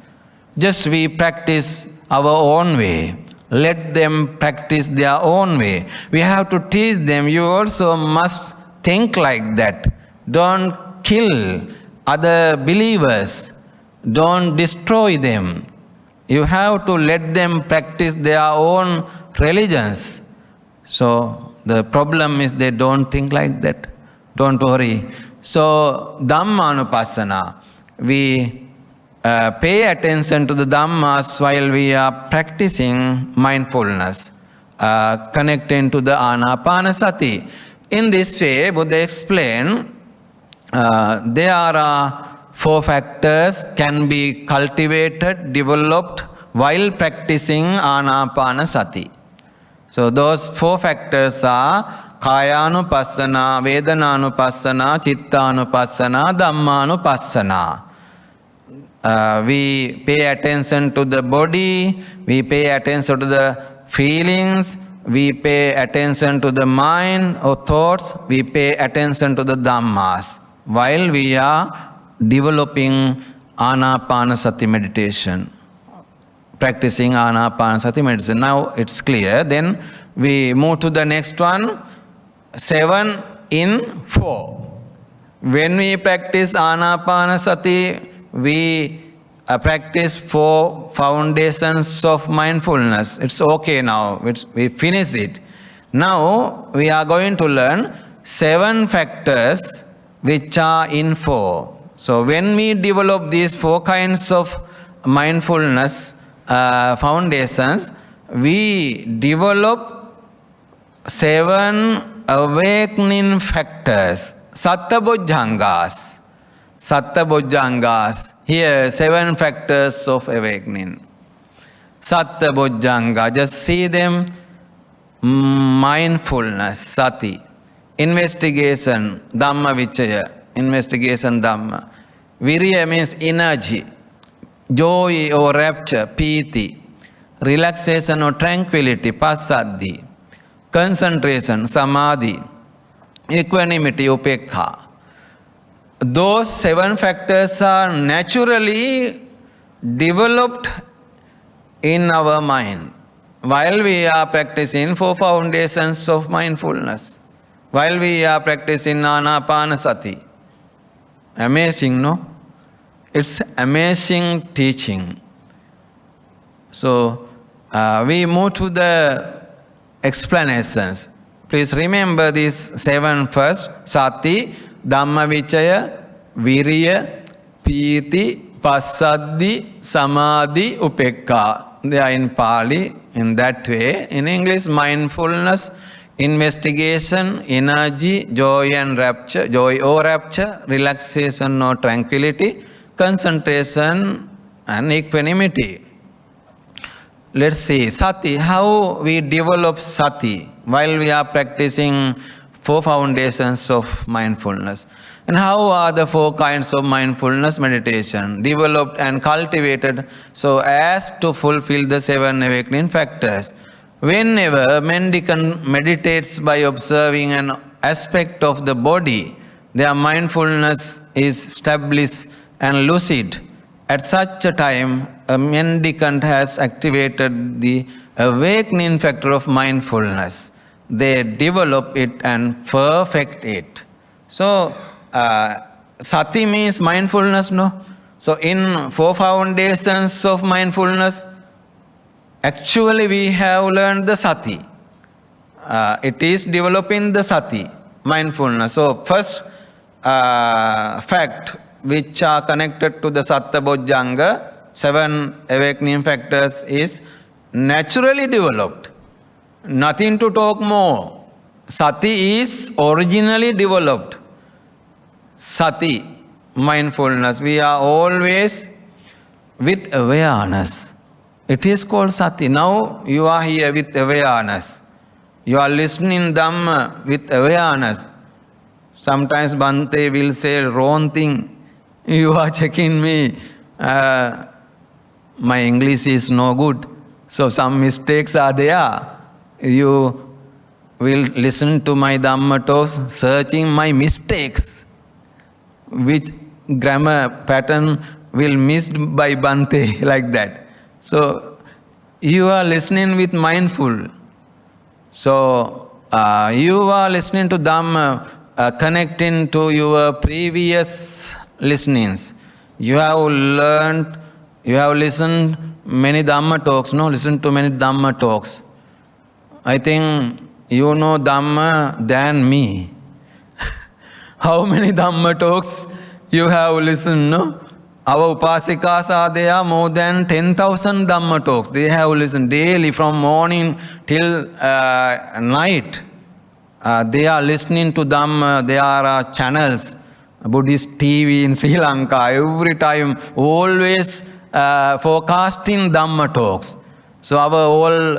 Just we practice our own way. Let them practice their own way. We have to teach them. You also must think like that. Don't kill other believers. Don't destroy them. You have to let them practice their own religions. So the problem is they don't think like that. Don't worry. So Dhammanupassana, we pay attention to the Dhammas while we are practicing mindfulness, connecting to the Anapanasati. In this way, Buddha explained, there are 4 factors can be cultivated, developed while practicing Anapanasati. So those 4 factors are Kayanupassana, Vedananupassana, Chittanupassana, Dhammanupassana. We pay attention to the body, we pay attention to the feelings, we pay attention to the mind or thoughts, we pay attention to the Dhammas while we are developing Anapanasati meditation, practicing Anapanasati meditation. Now it's clear. Then we move to the next one, 7 in 4. When we practice Anapanasati, we practice 4 foundations of mindfulness. It's okay now. We finish it. Now we are going to learn 7 factors which are in 4. So when we develop these 4 kinds of mindfulness foundations, we develop 7 awakening factors, Sattabojjhangas. Sattabojjhangas. Here, 7 factors of awakening. Sattabojjhanga, just see them. Mindfulness, sati. Investigation, Dhamma Vichaya. Investigation, Dhamma. Virya means energy. Joy or rapture, piti. Relaxation or tranquility, passaddhi. Concentration, samadhi. Equanimity, upekha. Those 7 factors are naturally developed in our mind while we are practicing 4 foundations of mindfulness, while we are practicing Anapanasati. Amazing, no? It's amazing teaching. So, we move to the explanations. Please remember these 7 first. Sati, Dhamma Vichaya, Virya, Piti, Passaddhi, Samadhi, Upekka. They are in Pali in that way. In English, mindfulness, investigation, energy, joy and rapture, joy or rapture, relaxation or tranquility, concentration and equanimity. Let's see, sati, how we develop sati while we are practicing 4 foundations of mindfulness. And how are the 4 kinds of mindfulness meditation developed and cultivated so as to fulfill the 7 awakening factors? Whenever mendicant meditates by observing an aspect of the body, their mindfulness is established and lucid. At such a time, a mendicant has activated the awakening factor of mindfulness. They develop it and perfect it. So, sati means mindfulness, no? So, in 4 foundations of mindfulness, actually we have learned the sati. It is developing the sati, mindfulness. So, first fact which are connected to the Sattabojjhanga, 7 awakening factors, is naturally developed. Nothing to talk more. Sati is originally developed. Sati, mindfulness. We are always with awareness. It is called sati. Now you are here with awareness. You are listening Dhamma with awareness. Sometimes Bhante will say wrong thing. You are checking me. My English is no good. So some mistakes are there. You will listen to my Dhamma talks, searching my mistakes. Which grammar pattern will missed by Bhante, like that. So you are listening with mindful. So you are listening to Dhamma, connecting to your previous listenings. You have learned, you have listened many Dhamma talks, no? Listen to many Dhamma talks. I think you know Dhamma than me. How many Dhamma talks you have listened, no? Our Upasikas are there, more than 10,000 Dhamma talks. They have listened daily from morning till night. They are listening to Dhamma. There are channels, Buddhist TV in Sri Lanka, every time, always forecasting Dhamma talks. So our all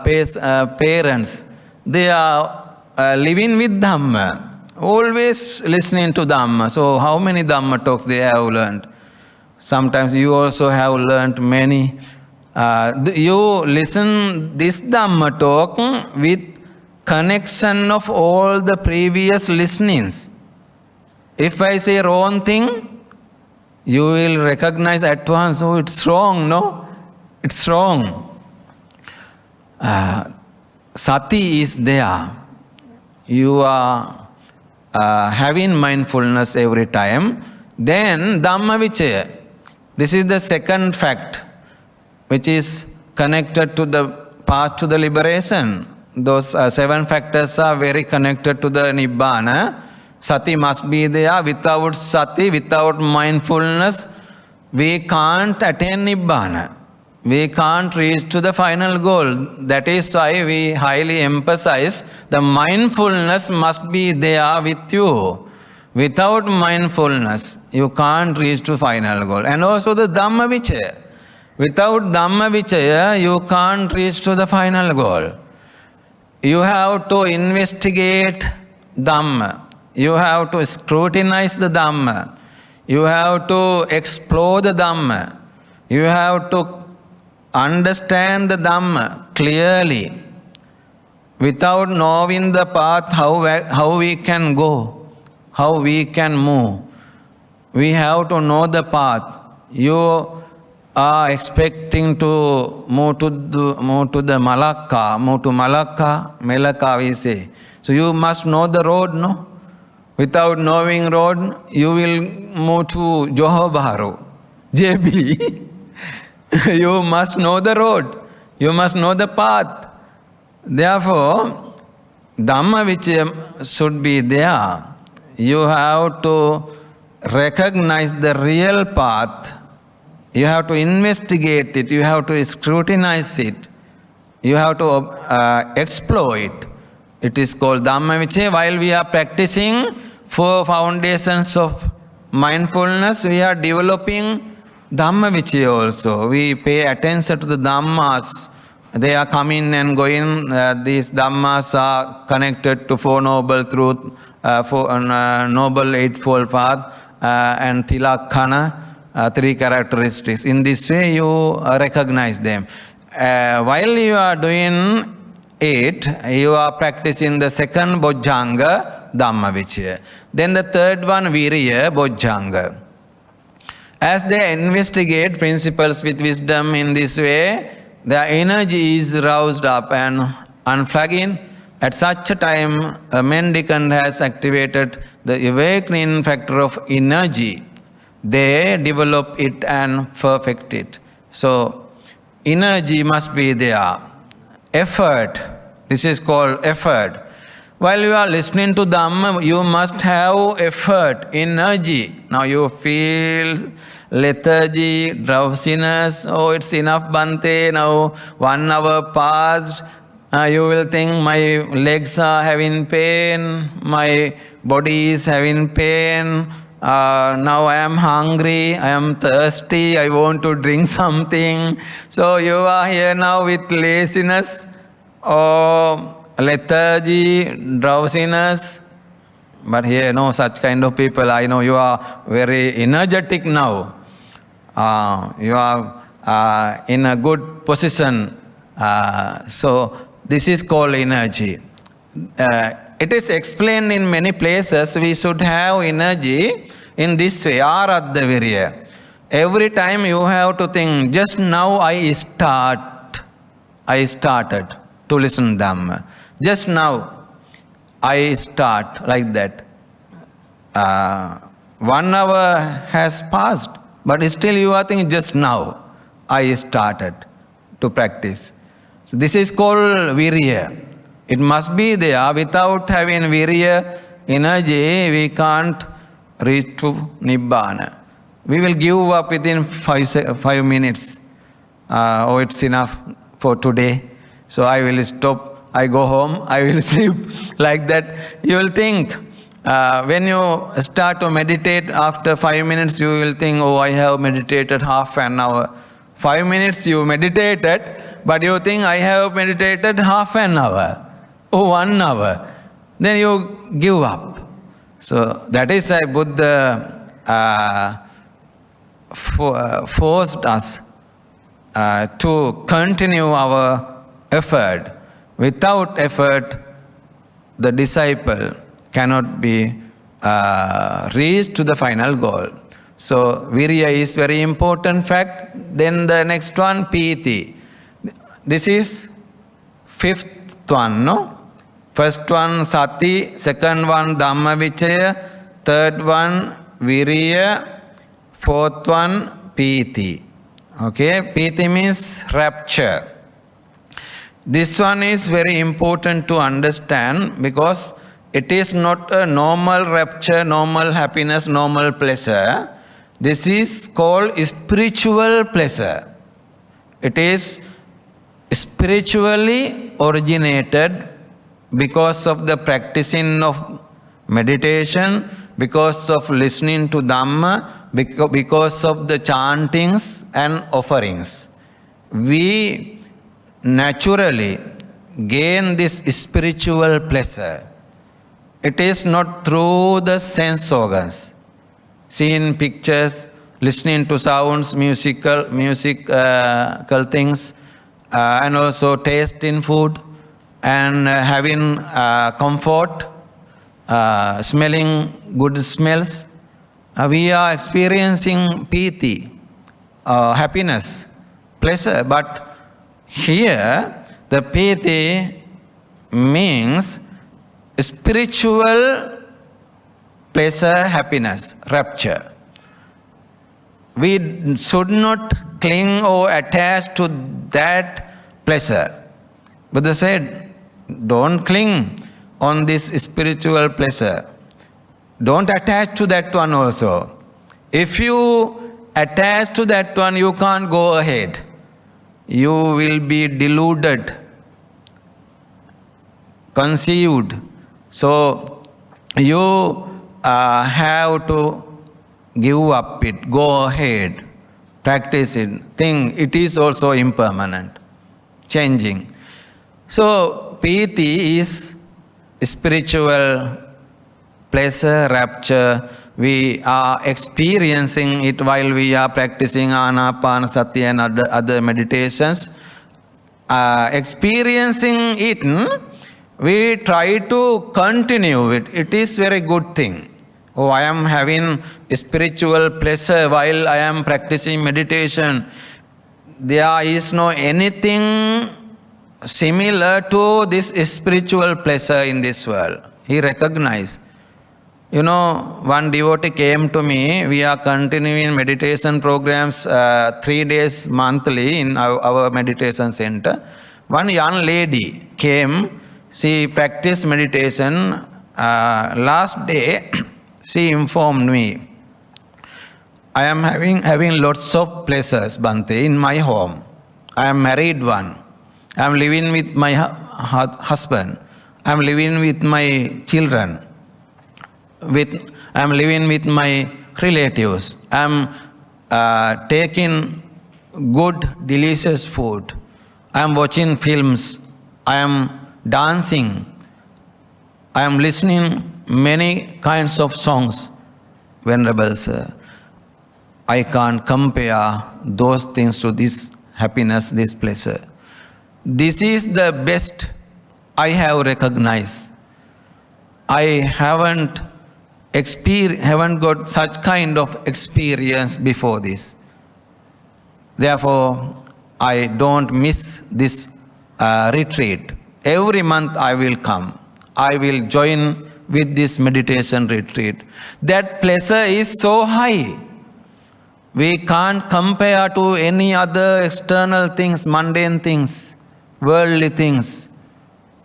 parents, they are living with Dhamma. Always listening to Dhamma. So how many Dhamma talks they have learned? Sometimes you also have learned many. You listen this Dhamma talk with connection of all the previous listenings. If I say wrong thing, you will recognize at once, oh, it's wrong, no? It's wrong. Sati is there. You are having mindfulness every time. Then Dhamma Vichaya. This is the second fact which is connected to the path to the liberation. Those 7 factors are very connected to the Nibbana. Sati must be there. Without sati, without mindfulness, we can't attain Nibbana. we can't reach to the final goal. That is why we highly emphasize the mindfulness must be there with you. Without mindfulness, you can't reach to final goal. And also the Dhamma Vichaya. Without Dhamma Vichaya, you can't reach to the final goal. You have to investigate Dhamma. You have to scrutinize the Dhamma. You have to explore the Dhamma. You have to understand the Dhamma clearly. Without knowing the path, how we can go, how we can move. We have to know the path. You are expecting to move to Malacca, Melaka we say. So you must know the road, no? Without knowing road, you will move to Johor Bahru, JB. You must know the road. You must know the path. Therefore, Dhamma which should be there. You have to recognize the real path. You have to investigate it. You have to scrutinize it. You have to explore it. It is called Dhamma Vichaya. While we are practicing 4 foundations of mindfulness, we are developing Dhamma Vichaya also. We pay attention to the Dhammas. They are coming and going. These Dhammas are connected to 4 Noble Truth, Noble Eightfold Path, and Tilakkana, 3 characteristics. In this way, you recognize them. While you are doing it, you are practicing the second Bojjhanga, Dhamma Vichaya. Then the third one, Viriya, Bojjhanga. As they investigate principles with wisdom in this way, their energy is roused up and unflagging. At such a time, a mendicant has activated the awakening factor of energy. They develop it and perfect it. So, energy must be there. Effort. This is called effort. While you are listening to Dhamma, you must have effort, energy. Now you feel lethargy, drowsiness. Oh, it's enough, Bhante. Now 1 hour passed. You will think my legs are having pain, my body is having pain. Now I am hungry, I am thirsty, I want to drink something. So you are here now with laziness or lethargy, drowsiness. But here no such kind of people. I know you are very energetic now. You are in a good position. So this is called energy. It is explained in many places. We should have energy in this way, aradha virya. Every time you have to think, just now I started to listen Dhamma. Just now I start like that. 1 hour has passed, but still you are thinking, just now I started to practice. So this is called virya. It must be there. Without having virya, energy, we can't reach to Nibbana. We will give up within 5 minutes. Oh, it's enough for today. So I will stop. I go home. I will sleep. Like that. You will think. When you start to meditate, after 5 minutes, you will think, oh, I have meditated half an hour. 5 minutes you meditated, but you think, I have meditated half an hour. Oh, 1 hour. Then you give up. So that is why Buddha forced us to continue our effort. Without effort, the disciple cannot be reached to the final goal. So virya is very important fact. Then the next one, piti. This is 5th one, no? First one, sati. Second one, dhamma vichaya. Third one, virya. Fourth one, piti. Okay, piti means rapture. This one is very important to understand because it is not a normal rapture, normal happiness, normal pleasure. This is called spiritual pleasure. It is spiritually originated because of the practicing of meditation, because of listening to Dhamma, because of the chantings and offerings. We naturally gain this spiritual pleasure. It is not through the sense organs, seeing pictures, listening to sounds, musical things, and also tasting food and having comfort, smelling good smells. We are experiencing piti, happiness, pleasure. But here, the piti means spiritual pleasure, happiness, rapture. We should not cling or attach to that pleasure. Buddha said, don't cling on this spiritual pleasure. Don't attach to that one also. If you attach to that one, you can't go ahead. You will be deluded, conceived. So you have to give up it, go ahead, practice it, think it is also impermanent, changing. So piti is spiritual pleasure, rapture. We are experiencing it while we are practicing Anapanasati and other meditations. Experiencing it, we try to continue it. It is very good thing. Oh, I am having spiritual pleasure while I am practicing meditation. There is no anything similar to this spiritual pleasure in this world. He recognized. You know, one devotee came to me. We are continuing meditation programs 3 days monthly in our meditation center. One young lady came. She practiced meditation. Last day, she informed me, I am having lots of pleasures, Bhante, in my home. I am married one. I am living with my husband. I am living with my children. I am living with my relatives. I am taking good, delicious food. I am watching films. I am dancing. I am listening many kinds of songs. Venerable Sir, I can't compare those things to this happiness, this pleasure. This is the best I have recognized. I haven't got such kind of experience before this. Therefore, I don't miss this retreat. Every month I will come. I will join with this meditation retreat. That pleasure is so high. We can't compare to any other external things, mundane things, worldly things.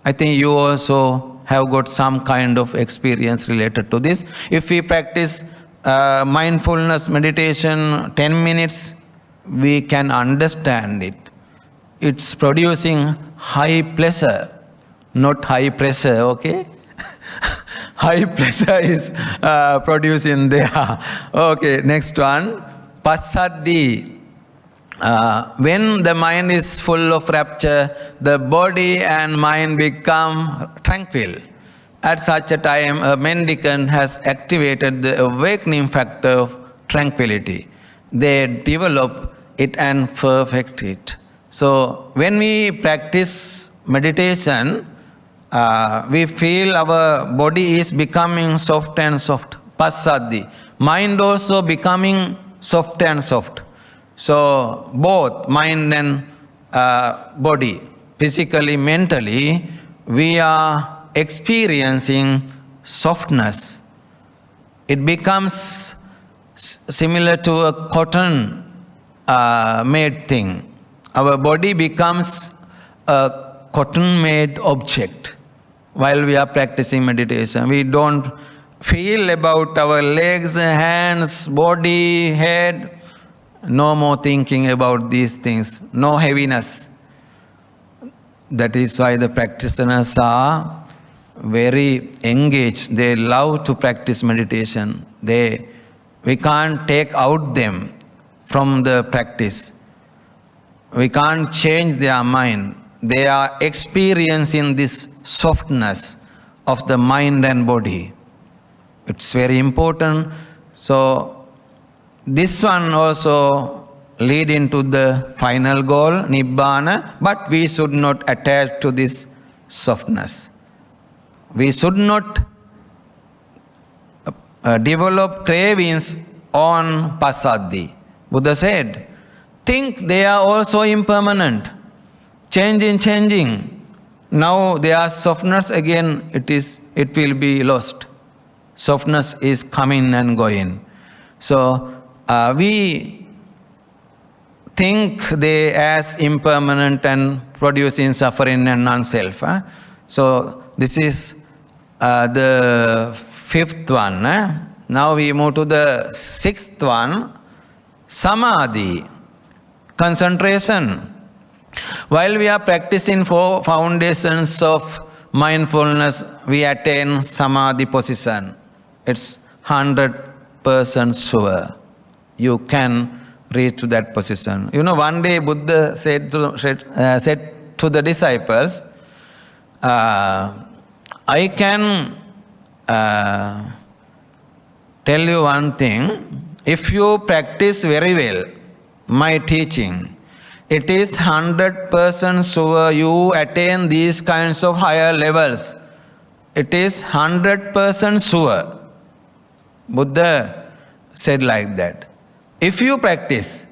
I think you also have got some kind of experience related to this. If we practice mindfulness meditation 10 minutes, we can understand it. It's producing high pleasure, not high pressure, okay? High pleasure is producing there. Okay, next one. Passaddi. When the mind is full of rapture, the body and mind become tranquil. At such a time, a mendicant has activated the awakening factor of tranquility. They develop it and perfect it. So, when we practice meditation, we feel our body is becoming soft and soft. Passaddi. Mind also becoming soft and soft. So, both mind and body, physically, mentally, we are experiencing softness. It becomes similar to a cotton made thing. Our body becomes a cotton made object while we are practicing meditation. We don't feel about our legs, hands, body, head. No more thinking about these things. No heaviness. That is why the practitioners are very engaged. They love to practice meditation. We can't take out them from the practice. We can't change their mind. They are experiencing this softness of the mind and body. It's very important. So this one also lead into the final goal, Nibbana, but we should not attach to this softness. We should not develop cravings on passaddhi. Buddha said, think they are also impermanent, changing. Now their softness again, it will be lost. Softness is coming and going. So we think they as impermanent and producing suffering and non-self. So this is the fifth one. Now we move to the sixth one, samadhi, concentration. While we are practicing 4 foundations of mindfulness, we attain samadhi position. It's 100% sure. You can reach to that position. You know, one day Buddha said to the disciples, I can tell you one thing. If you practice very well my teaching, it is 100% sure you attain these kinds of higher levels. It is 100% sure. Buddha said like that. If you practice,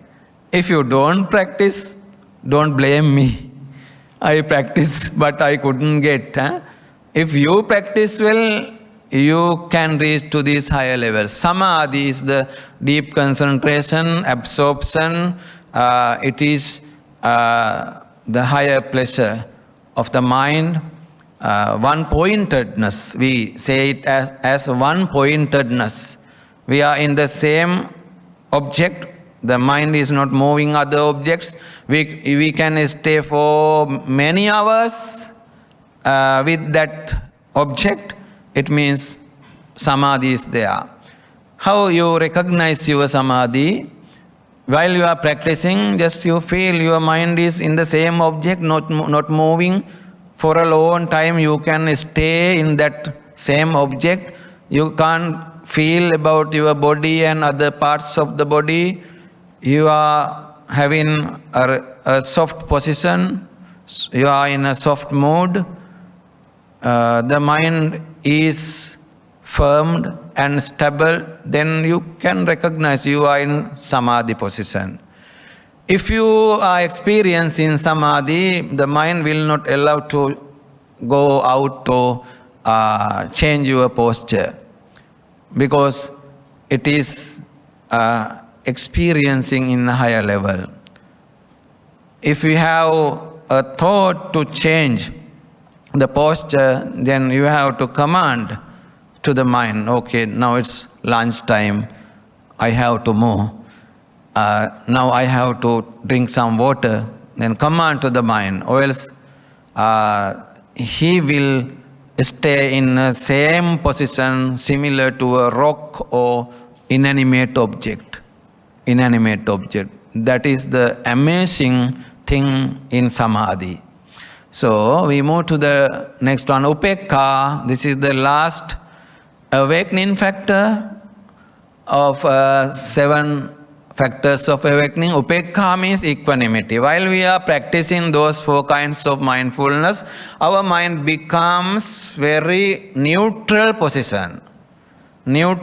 if you don't practice, don't blame me. I practiced, but I couldn't get. If you practice well, you can reach to these higher levels. Samadhi is the deep concentration, absorption. It is the higher pleasure of the mind. One-pointedness, we say it as one-pointedness. We are in the same object. The mind is not moving other objects. We can stay for many hours with that object. It means samadhi is there. How you recognize your samadhi? While you are practicing, just you feel your mind is in the same object, not moving. For a long time you can stay in that same object. You can't feel about your body and other parts of the body. You are having a soft position. You are in a soft mood. The mind is firm and stable. Then you can recognize you are in samadhi position. If you are experiencing samadhi, the mind will not allow to go out to change your posture, because it is experiencing in a higher level. If you have a thought to change the posture, then you have to command to the mind, okay, now it's lunch time, I have to move. Now I have to drink some water. Then command to the mind, or else he will stay in the same position similar to a rock or inanimate object. That is the amazing thing in samadhi. So we move to the next one, upekha. This is the last awakening factor of 7 factors of awakening. Upekha means equanimity. While we are practicing those 4 kinds of mindfulness, our mind becomes very neutral position. No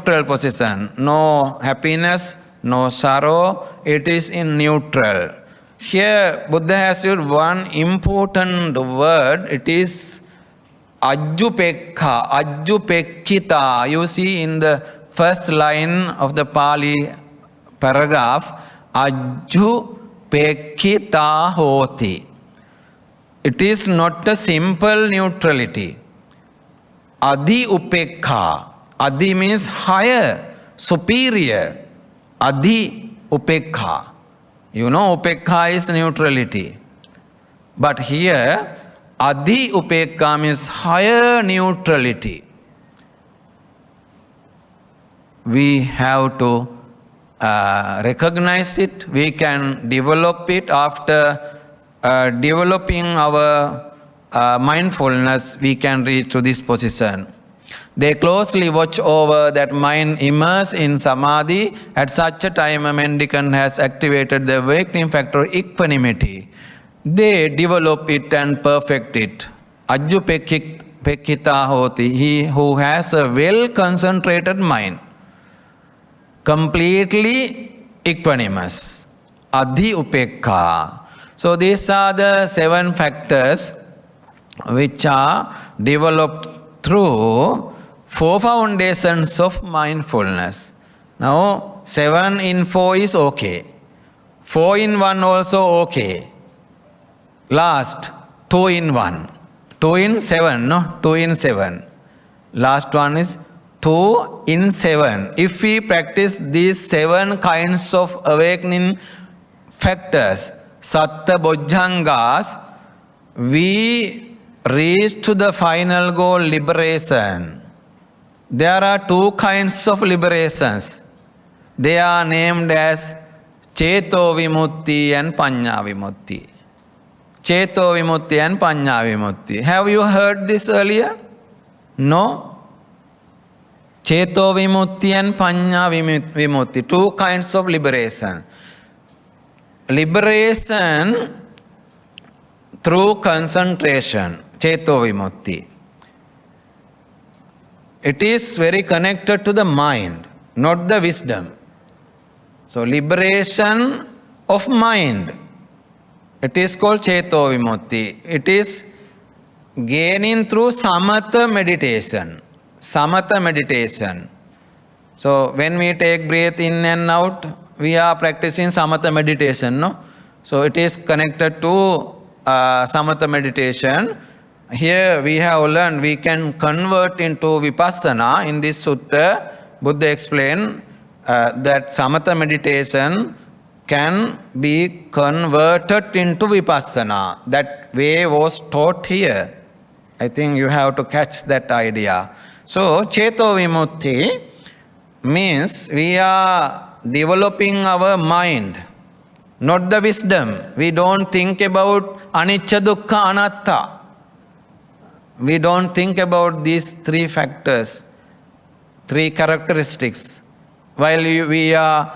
happiness, no sorrow. It is in neutral. Here Buddha has used one important word. It is ajjupekha, ajjupekkita. You see in the first line of the Pali paragraph, ajjupekkita hoti. It is not a simple neutrality. Adi upekha. Adi means higher, superior. Adi upekha. You know, upekha is neutrality. But here, adhi upekha means higher neutrality. We have to recognize it. We can develop it after developing our mindfulness. We can reach to this position. They closely watch over that mind immersed in samadhi. At such a time, a mendicant has activated the awakening factor equanimity. They develop it and perfect it. Ajjupekkhita hoti, he who has a well-concentrated mind, completely equanimous. Adhi upekha. So these are the 7 factors which are developed through 4 foundations of mindfulness. Now 7 in 4 is okay. 4 in 1 also okay. Last 2 in 1. 2 in 7, no? 2 in 7. Last one is 2 in 7. If we practice these 7 kinds of awakening factors, Satta Bojjhangas, we reach to the final goal, liberation. There are 2 kinds of liberations. They are named as Cheto Vimutti and Panya Vimutti. Cheto Vimutti and Panya Vimutti. Have you heard this earlier? No? Cheto Vimutti and Panya Vimutti. 2 kinds of liberation. Liberation through concentration. Cheto Vimutti. It is very connected to the mind, not the wisdom. So liberation of mind, it is called Cheto Vimutti. It is gaining through Samatha meditation. Samatha meditation. So when we take breath in and out, we are practicing Samatha meditation, no? So it is connected to Samatha meditation. Here we have learned we can convert into Vipassana. In this Sutta, Buddha explained that Samatha meditation can be converted into Vipassana. That way was taught here. I think you have to catch that idea. So, Cheto Vimutti means we are developing our mind, not the wisdom. We don't think about anicca, dukkha, anatta. We don't think about these 3 factors, 3 characteristics. While we are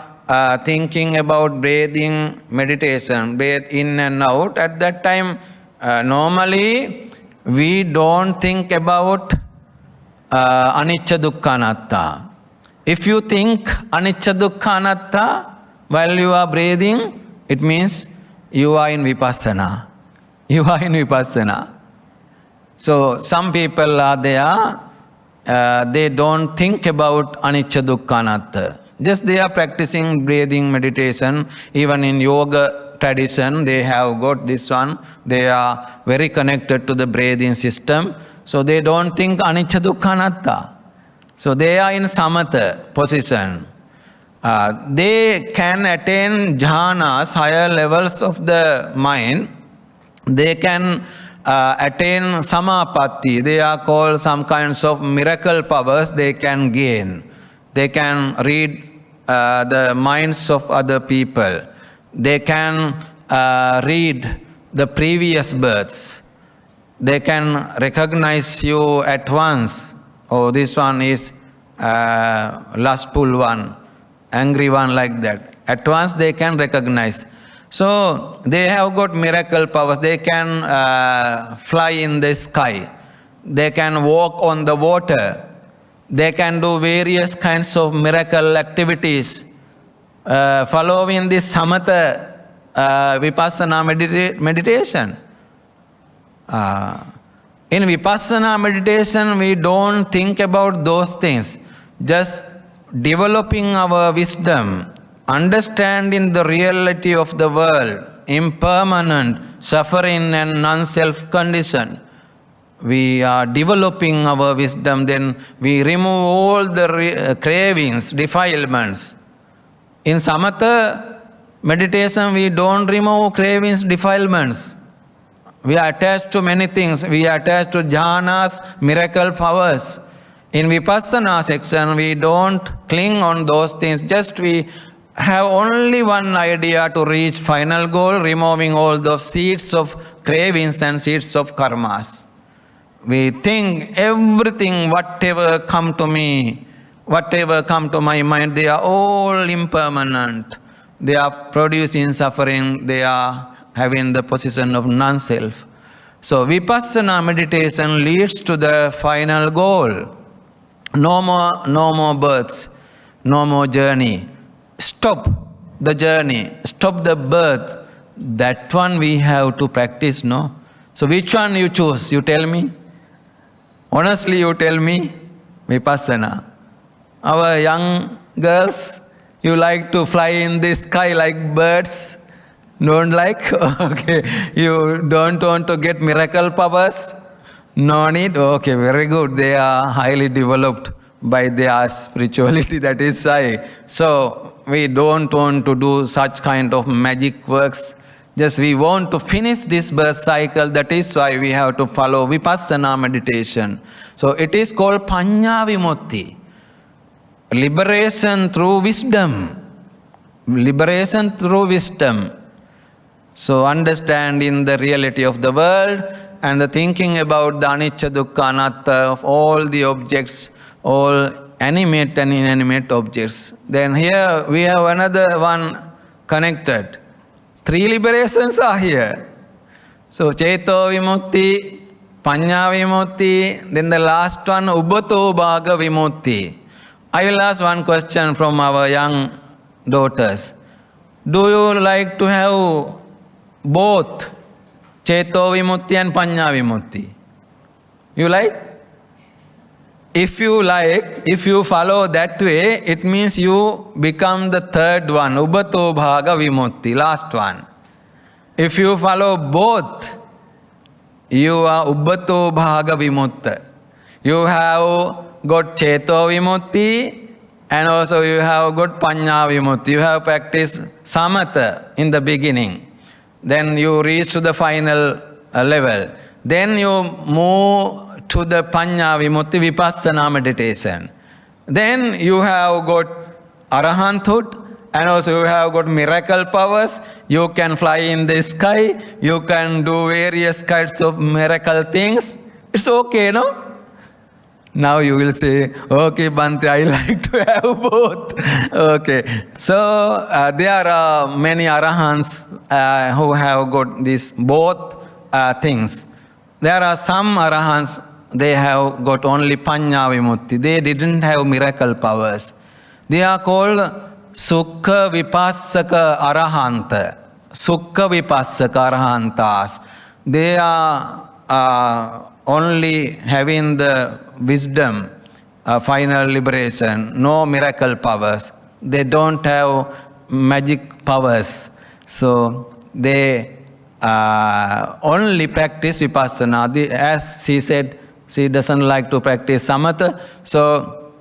thinking about breathing meditation, breathe in and out, at that time, normally we don't think about anicca, dukkha, anatta. If you think anicca, dukkha, anatta while you are breathing, it means you are in Vipassana. You are in Vipassana. So some people are there, they don't think about anicca, dukkha, anatta. Just they are practicing breathing meditation. Even in yoga tradition, they have got this one. They are very connected to the breathing system. So they don't think anicca, dukkha, anatta. So they are in samatha position. They can attain jhanas, higher levels of the mind. They can attain samapatti. They are called some kinds of miracle powers they can gain. They can read the minds of other people. They can read the previous births. They can recognize you at once. Oh, this one is lustful one, angry one, like that. At once they can recognize. So they have got miracle powers. They can fly in the sky. They can walk on the water. They can do various kinds of miracle activities. Following this samatha vipassana meditation. In vipassana meditation, we don't think about those things. Just developing our wisdom, understanding the reality of the world, impermanent, suffering and non-self condition. We are developing our wisdom, then we remove all the cravings, defilements. In samatha, Meditation, we don't remove cravings, defilements. We are attached to many things. We are attached to jhanas, miracle powers. In Vipassana section, we don't cling on those things. Just we have only one idea to reach final goal, removing all those seeds of cravings and seeds of karmas. We think everything, whatever come to me, whatever come to my mind, they are all impermanent. They are producing suffering. They are having the position of non-self. So Vipassana meditation leads to the final goal. No more births, no more journey. Stop the journey, stop the birth. That one we have to practice, no? So which one you choose? You tell me. Honestly, you tell me. Vipassana. Our young girls, you like to fly in the sky like birds? Don't like? Okay. You don't want to get miracle powers? No need? Okay, very good. They are highly developed by their spirituality, that is why. So, we don't want to do such kind of magic works. Just we want to finish this birth cycle, that is why we have to follow Vipassana meditation. So, it is called Panya Vimutti. Liberation through wisdom. Liberation through wisdom. So, understanding the reality of the world, and the thinking about the anicca, dukkha, anatta of all the objects, all animate and inanimate objects. Then here we have another one connected. 3 liberations are here. So Ceto Vimutti, Panya Vimutti, then the last one, Ubbato Bhaga Vimutti. I will ask one question from our young daughters. Do you like to have both Ceto Vimutti and Panya Vimutti? You like? If you like, if you follow that way, it means you become the third one, Ubbato Bhaga Vimutti, last one. If you follow both, you are Ubbato Bhaga Vimutta. You have got Ceto Vimutti and also you have got Panya Vimutti. You have practiced Samatha in the beginning. Then you reach to the final level. Then you move to the Panya Vimutti Vipassana meditation. Then you have got Arahanthood and also you have got miracle powers. You can fly in the sky. You can do various kinds of miracle things. It's okay, no? Now you will say, okay, Bhante, I like to have both. Okay. So there are many Arahants who have got these both things. There are some Arahants, they have got only Panya Vimutti. They didn't have miracle powers. They are called Sukha Vipassaka Arahanta. Sukha Vipassaka Arahantas. They are only having the wisdom, final liberation, no miracle powers. They don't have magic powers. So they only practice Vipassana. As she said, she doesn't like to practice Samatha. So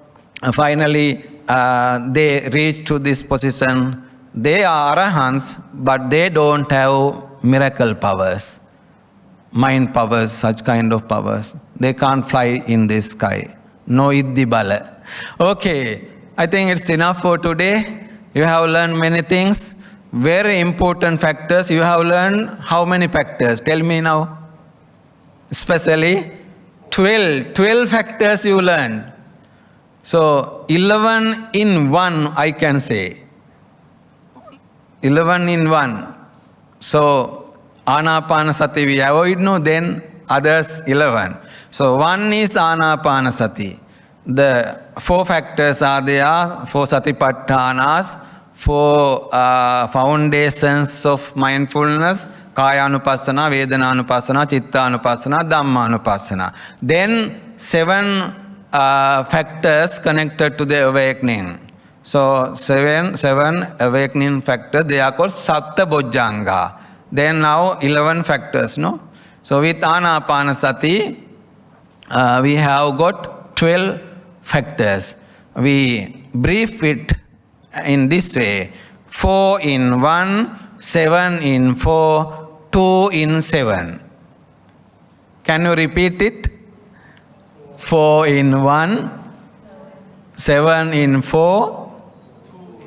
finally they reach to this position. They are Arahants, but they don't have miracle powers. Mind powers, such kind of powers. They can't fly in the sky. No iddhi bala. Okay, I think it's enough for today. You have learned many things. Very important factors. You have learned how many factors? Tell me now. Especially 12 factors you learned. So 11 in 1 I can say. 11 in 1. So Anapanasati we avoid, no, then others 11. So one is Anapanasati. The 4 factors are there, 4 satipatthanas, 4 foundations of mindfulness, Kaya-anupassana, Vedana-anupassana, Chitta-anupassana, Dhamma-anupassana. Then 7 factors connected to the awakening. So 7 awakening factors, they are called Satta-bojjhanga. Then now 11 factors, no? So with Anapanasati, we have got 12 factors. We brief it in this way. 4 in 1, 7 in 4, 2 in 7. Can you repeat it? 4 in 1, 7 in 4,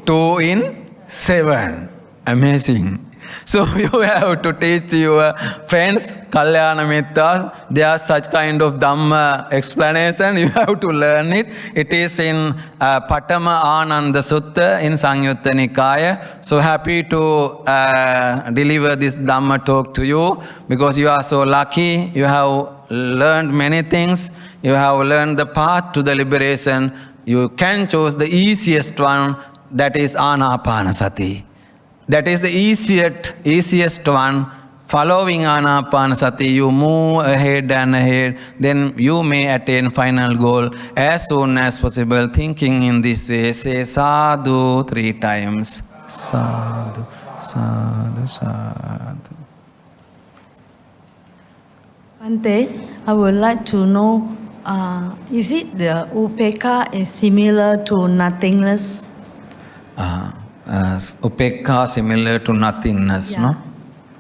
2 in 7. Amazing. So you have to teach your friends, Kalyana Mittas, there are such kind of Dhamma explanation, you have to learn it. It is in Pathama Ananda Sutta in Sangyutta Nikaya. So happy to deliver this Dhamma talk to you because you are so lucky, you have learned many things, you have learned the path to the liberation. You can choose the easiest one, that is Anapanasati. That is the easiest one. Following Anapanasati, you move ahead and ahead, then you may attain final goal as soon as possible. Thinking in this way, say sadhu 3 times. Sadhu, sadhu, sadhu. Bhante, I would like to know, is it the upekkha is similar to nothingness? Upekkha similar to nothingness, Yeah. no?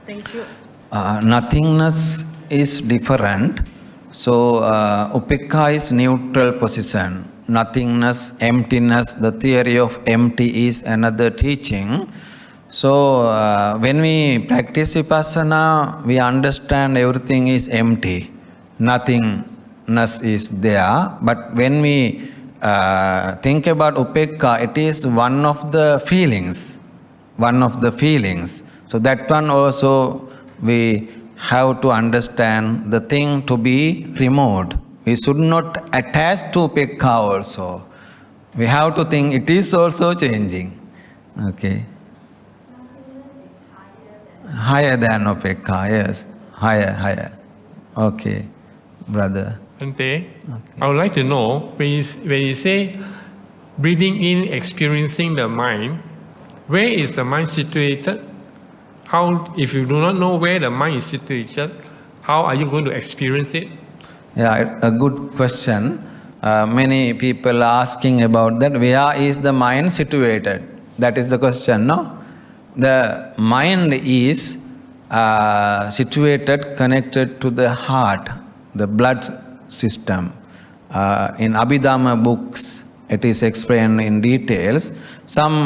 Thank you. Nothingness is different. So upekkha is neutral position. Nothingness, emptiness, the theory of empty is another teaching. So when we practice Vipassana, we understand everything is empty. Nothingness is there. But when we think about upekkha, it is one of the feelings. One of the feelings. So that one also we have to understand the thing to be removed. We should not attach to upekkha also. We have to think it is also changing. Okay. Higher than upekkha, yes. Higher. Okay, brother. Bhante, I would like to know, when you say breathing in, experiencing the mind, where is the mind situated? How, if you do not know where the mind is situated, how are you going to experience it? Yeah, a good question. Many people are asking about that. Where is the mind situated? That is the question, no? The mind is situated, connected to the heart, the blood system. In Abhidhamma books, it is explained in details. Some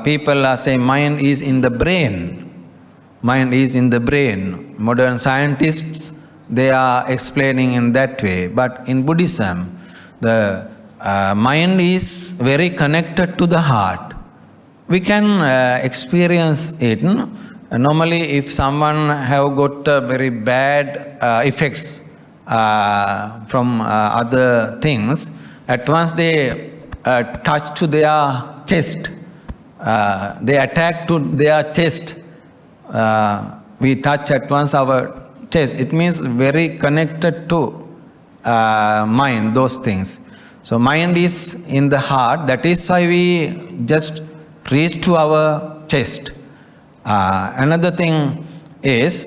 people are saying mind is in the brain. Mind is in the brain. Modern scientists, they are explaining in that way. But in Buddhism, the mind is very connected to the heart. We can experience it. No? Normally, if someone have got very bad effects from other things, at once they touch to their chest. They attack to their chest. We touch at once our chest. It means very connected to mind, those things. So mind is in the heart. That is why we just reach to our chest. Another thing is,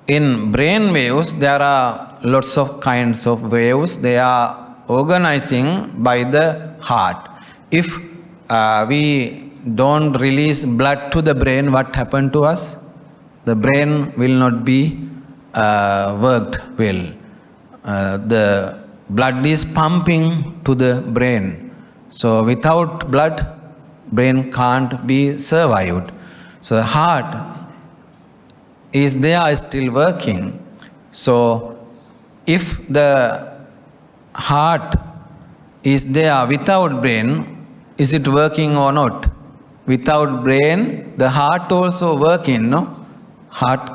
in brain waves, there are lots of kinds of waves. They are organizing by the heart. If we don't release blood to the brain, what happened to us? The brain will not be worked well. The blood is pumping to the brain. So without blood, brain can't be survived. So heart is there, still working. So if the heart is there without brain, is it working or not? Without brain, the heart also working, no? Heart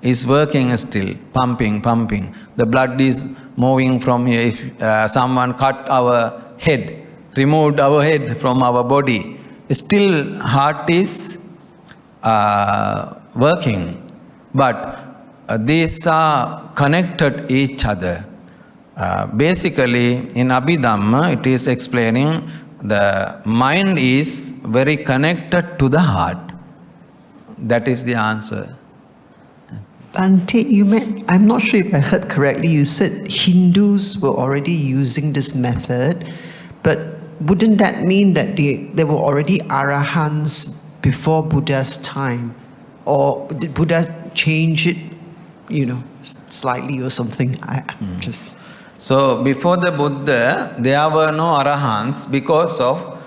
is working still, pumping. The blood is moving from here. If someone cut our head, removed our head from our body, still heart is working. But these are connected each other. Basically, in Abhidhamma, it is explaining the mind is very connected to the heart. That is the answer. Bhante, I'm not sure if I heard correctly, you said Hindus were already using this method, but wouldn't that mean that they were already arahants before Buddha's time? Or did Buddha change it, slightly or something? Just... So before the Buddha, there were no arahants because of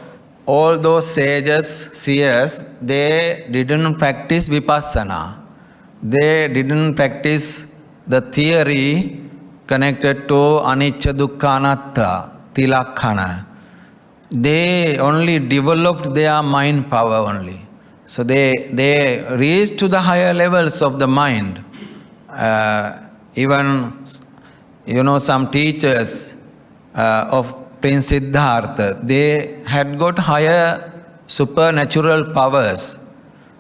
all those sages, seers, they didn't practice vipassana. They didn't practice the theory connected to anicca dukkha anatta, tilakkana. They only developed their mind power only. So they reached to the higher levels of the mind. Even, some teachers of Prince Siddhartha, they had got higher supernatural powers.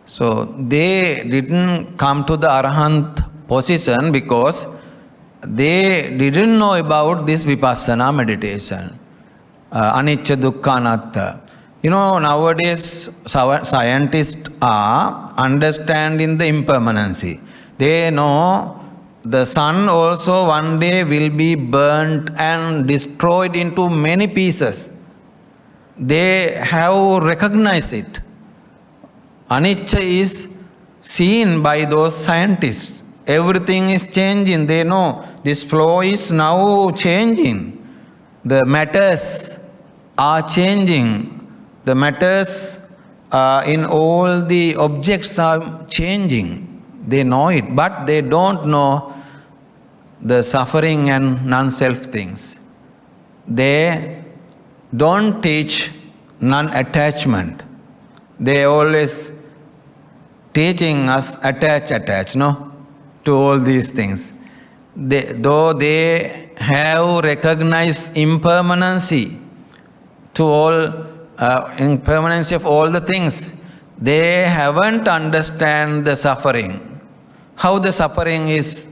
So they didn't come to the Arahant position because they didn't know about this Vipassana meditation. Anicca dukkha anatta. Nowadays scientists are understanding the impermanency. They know the sun also one day will be burnt and destroyed into many pieces. They have recognized it. Anicca is seen by those scientists. Everything is changing. They know this flow is now changing. The matters are changing. The matters in all the objects are changing. They know it, but they don't know the suffering and non-self things. They don't teach non-attachment. They always teaching us attach, to all these things. Though they have recognized impermanency to all, impermanency of all the things, they haven't understand the suffering. How the suffering is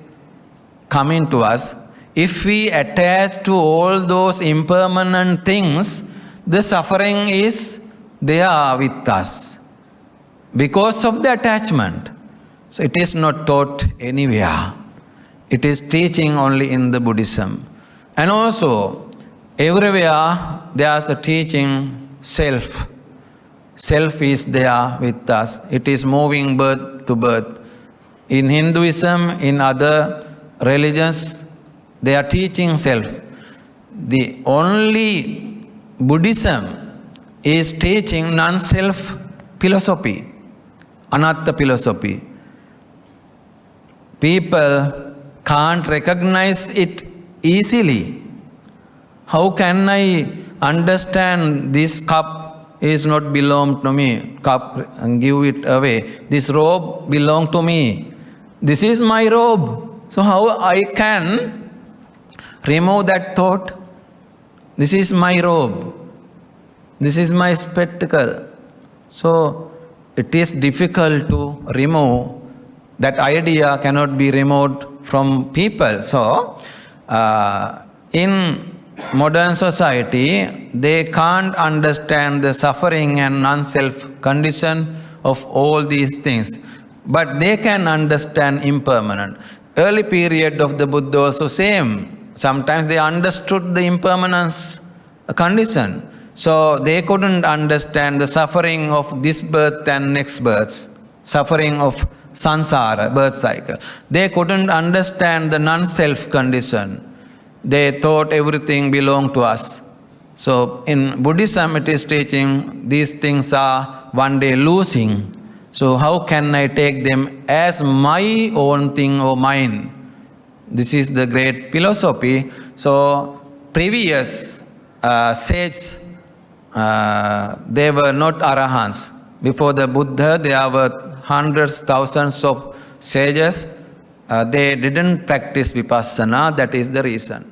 coming to us. If we attach to all those impermanent things, the suffering is there with us because of the attachment. So it is not taught anywhere. It is teaching only in the Buddhism. And also, everywhere there is a teaching self. Self is there with us. It is moving birth to birth. In Hinduism, in other religions, they are teaching self. The only Buddhism is teaching non-self philosophy, anatta philosophy. People can't recognize it easily. How can I understand this cup is not belong to me? Cup and give it away. This robe belong to me. This is my robe. So how I can remove that thought? This is my robe. This is my spectacle. So it is difficult to remove. That idea cannot be removed from people. So in modern society, they can't understand the suffering and non-self condition of all these things. But they can understand impermanent. Early period of the Buddha also same. Sometimes they understood the impermanence condition. So they couldn't understand the suffering of this birth and next birth. Suffering of samsara, birth cycle. They couldn't understand the non-self condition. They thought everything belonged to us. So in Buddhism it is teaching these things are one day losing. So how can I take them as my own thing or mine? This is the great philosophy. So previous sages, they were not arahants. Before the Buddha, there were hundreds, thousands of sages. They didn't practice vipassana. That is the reason.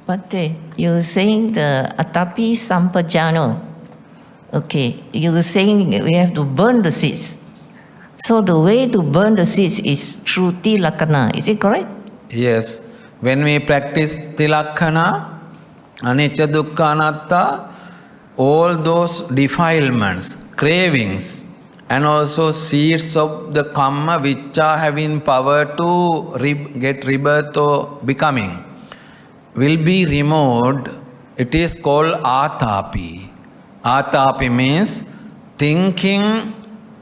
But you're saying the atapi sampajano. Okay, you're saying we have to burn the seeds. So the way to burn the seeds is through tilakkana. Is it correct? Yes. When we practice tilakkana, anicca dukkha anatta, all those defilements, cravings, and also seeds of the karma which are having power to get rebirth or becoming, will be removed. It is called atapi. Atapi means thinking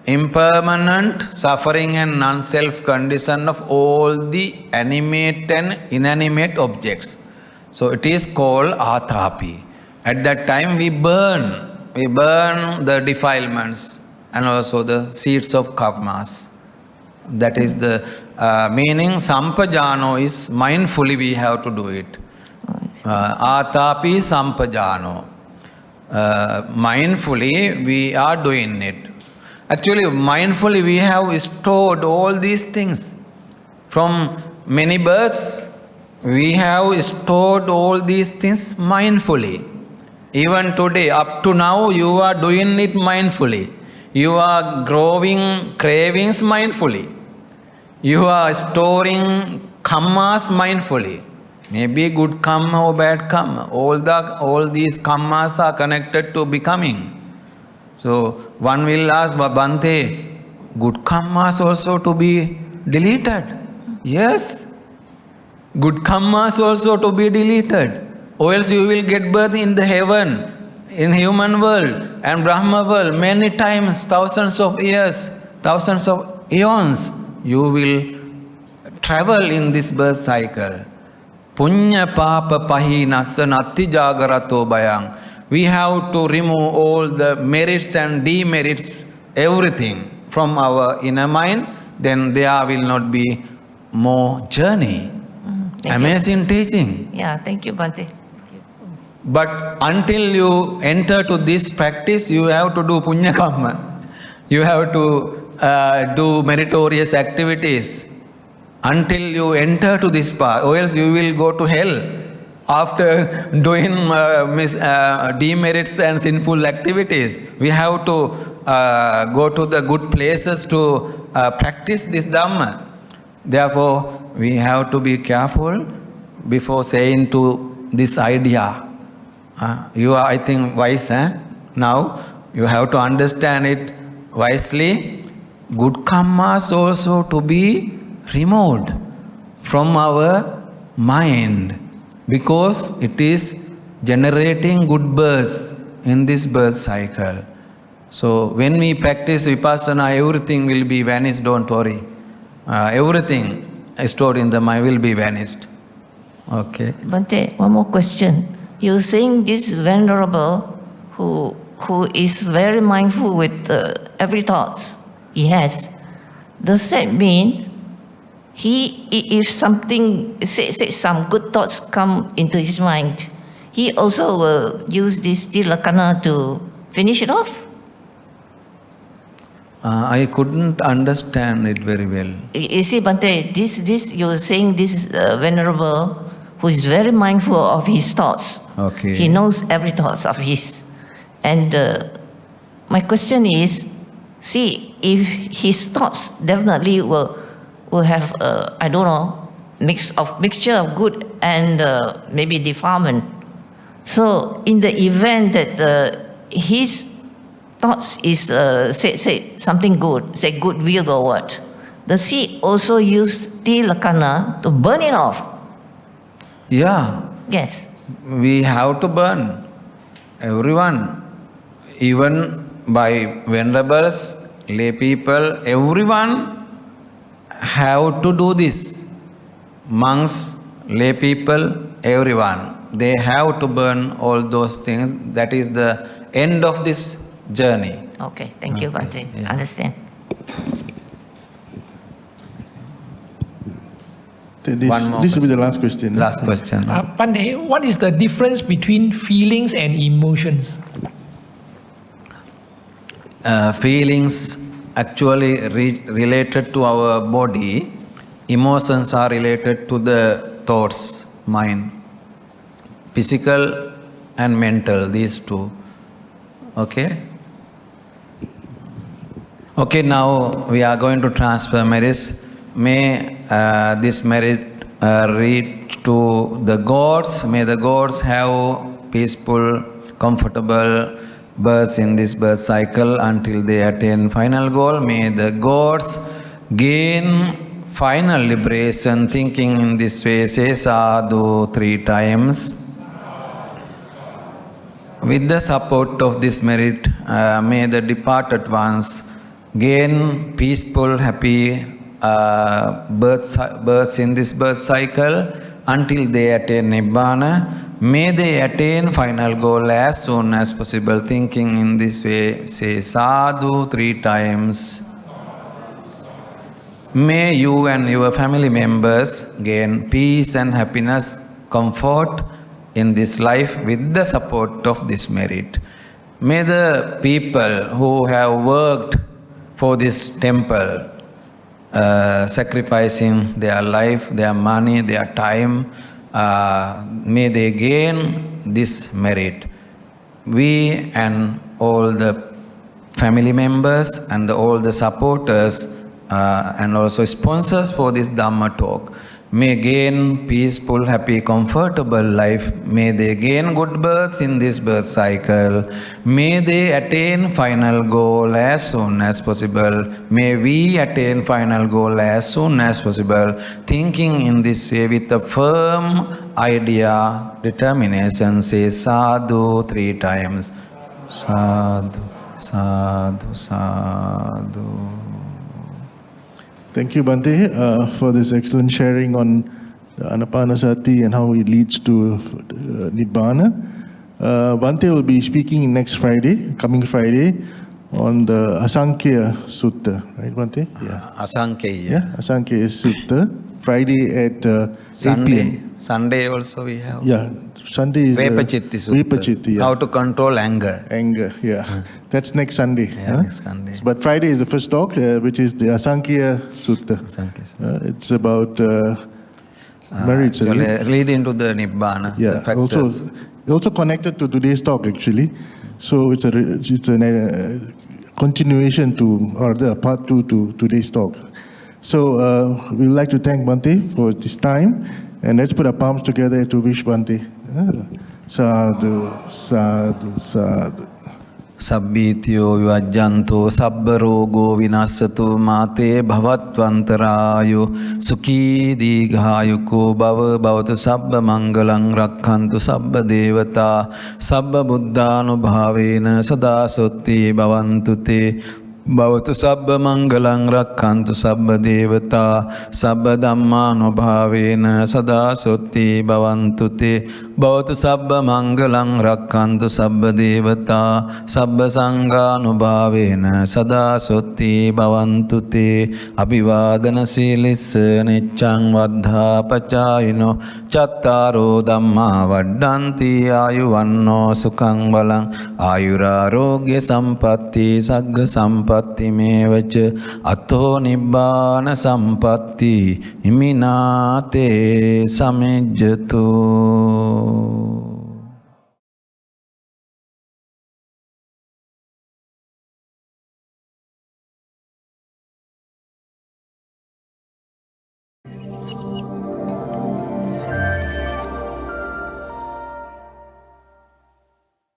impermanent suffering and non-self condition of all the animate and inanimate objects. So it is called Atapi. At that time we burn the defilements and also the seeds of karmas. That is the meaning. Sampajano is mindfully we have to do it. Atapi sampajano. Mindfully we are doing it. Actually, mindfully we have stored all these things. From many births, we have stored all these things mindfully. Even today, up to now, you are doing it mindfully. You are growing cravings mindfully. You are storing karmas mindfully. Maybe good karma or bad karma. All these karmas are connected to becoming. So one will ask, Bhante, good karmas also to be deleted? Yes. Good karmas also to be deleted. Or else you will get birth in the heaven, in human world and Brahma world many times, thousands of years, thousands of eons. You will travel in this birth cycle. Punya papa pahinassa natti jagarato bayang. We have to remove all the merits and demerits, everything from our inner mind, then there will not be more journey. Amazing teaching. Yeah, thank you, Bhante. But until you enter to this practice, you have to do punya karma. You have to do meritorious activities until you enter to this path, or else you will go to hell. After doing demerits and sinful activities, we have to go to the good places to practice this Dhamma. Therefore, we have to be careful before saying to this idea. You are, I think, wise. Now, you have to understand it wisely. Good karmas also to be removed from our mind, because it is generating good births in this birth cycle. So when we practice Vipassana, everything will be vanished, don't worry. Everything stored in the mind will be vanished. Okay. Bhante, one more question. You're saying this venerable who is very mindful with every thought he has, does that mean if something, say some good thoughts come into his mind, he also will use this tilakana to finish it off? I couldn't understand it very well. You see, Bhante, this you're saying this venerable who is very mindful of his thoughts. Okay. He knows every thought of his. And my question is, see, if his thoughts definitely will have, I don't know, mixture of good and maybe defilement. So in the event that his thoughts is, say something good, say goodwill or what, does he also use tilakana to burn it off? Yeah. Yes. We have to burn. Everyone. Even by venerables, lay people, everyone have to do this. Monks, lay people, everyone. They have to burn all those things. That is the end of this journey. Okay, thank you, Bhante. Yeah. Understand. One more This will be the last question. Last question. Bhante, what is the difference between feelings and emotions? Feelings actually related to our body. Emotions are related to the thoughts, mind. Physical and mental, these two. Okay? Okay, now we are going to transfer merits. May this merit reach to the gods. May the gods have peaceful, comfortable births in this birth cycle until they attain final goal. May the gods gain final liberation. Thinking in this way, say sadhu 3 times. With the support of this merit, may the departed ones gain peaceful, happy births in this birth cycle until they attain Nibbana. May they attain final goal as soon as possible. Thinking in this way, say sadhu 3 times. May you and your family members gain peace and happiness, comfort in this life with the support of this merit. May the people who have worked for this temple, sacrificing their life, their money, their time, may they gain this merit. We and all the family members and all the supporters and also sponsors for this Dhamma talk may gain peaceful, happy, comfortable life. May they gain good births in this birth cycle. May they attain final goal as soon as possible. May we attain final goal as soon as possible. Thinking in this way with a firm idea, determination, say sadhu 3 times. Sadhu, sadhu, sadhu. Thank you, Bhante, for this excellent sharing on Anapanasati and how it leads to Nibbana. Bhante will be speaking next Friday, coming Friday, on the Asankhya Sutta, right, Bhante? Yeah. Asankhya. Yeah, Asankhya Sutta, Friday at 8 Sunday. p.m. Sunday also we have. Yeah, Sunday is Vepachitti Sutta. Vipachitti, yeah. How to control anger. Anger, yeah. That's next Sunday. Yeah, next Sunday. But Friday is the first talk, which is the Asankhya Sutta. Asankhya Sutta. It's about marriage. Leading to the Nibbana. Yeah, the also connected to today's talk actually. So it's a continuation to, or the part 2 to today's talk. So we would like to thank Bhante for this time, and let's put our palms together to wish Bhante. Sadhu, sadhu, sadhu. Sabbityo vivajjanto sabbarogo vinassatu mate bhavatvantarayo sukhi digayuko bhavatu sabba mangalang rakhantu sabba devata sabba buddhanubhavena sada sotti bhavantu te Bhavatu sabba mangalang rakhantu sabba devata sabba dhammanubhavena sada sotti bhavantu te Bhavatu sabba mangalang rakhantu sabba devata sabba sanghanubhavena sada sotti bhavantu te Abhivadana silissa niccang vaddha pacayino chattaro dhamma vaddanti ayuvanno sukhang balang ayurarogya sampatti sagga sampatti Patimevacha Atho Nibbana Sampatti Iminate Samijjatu.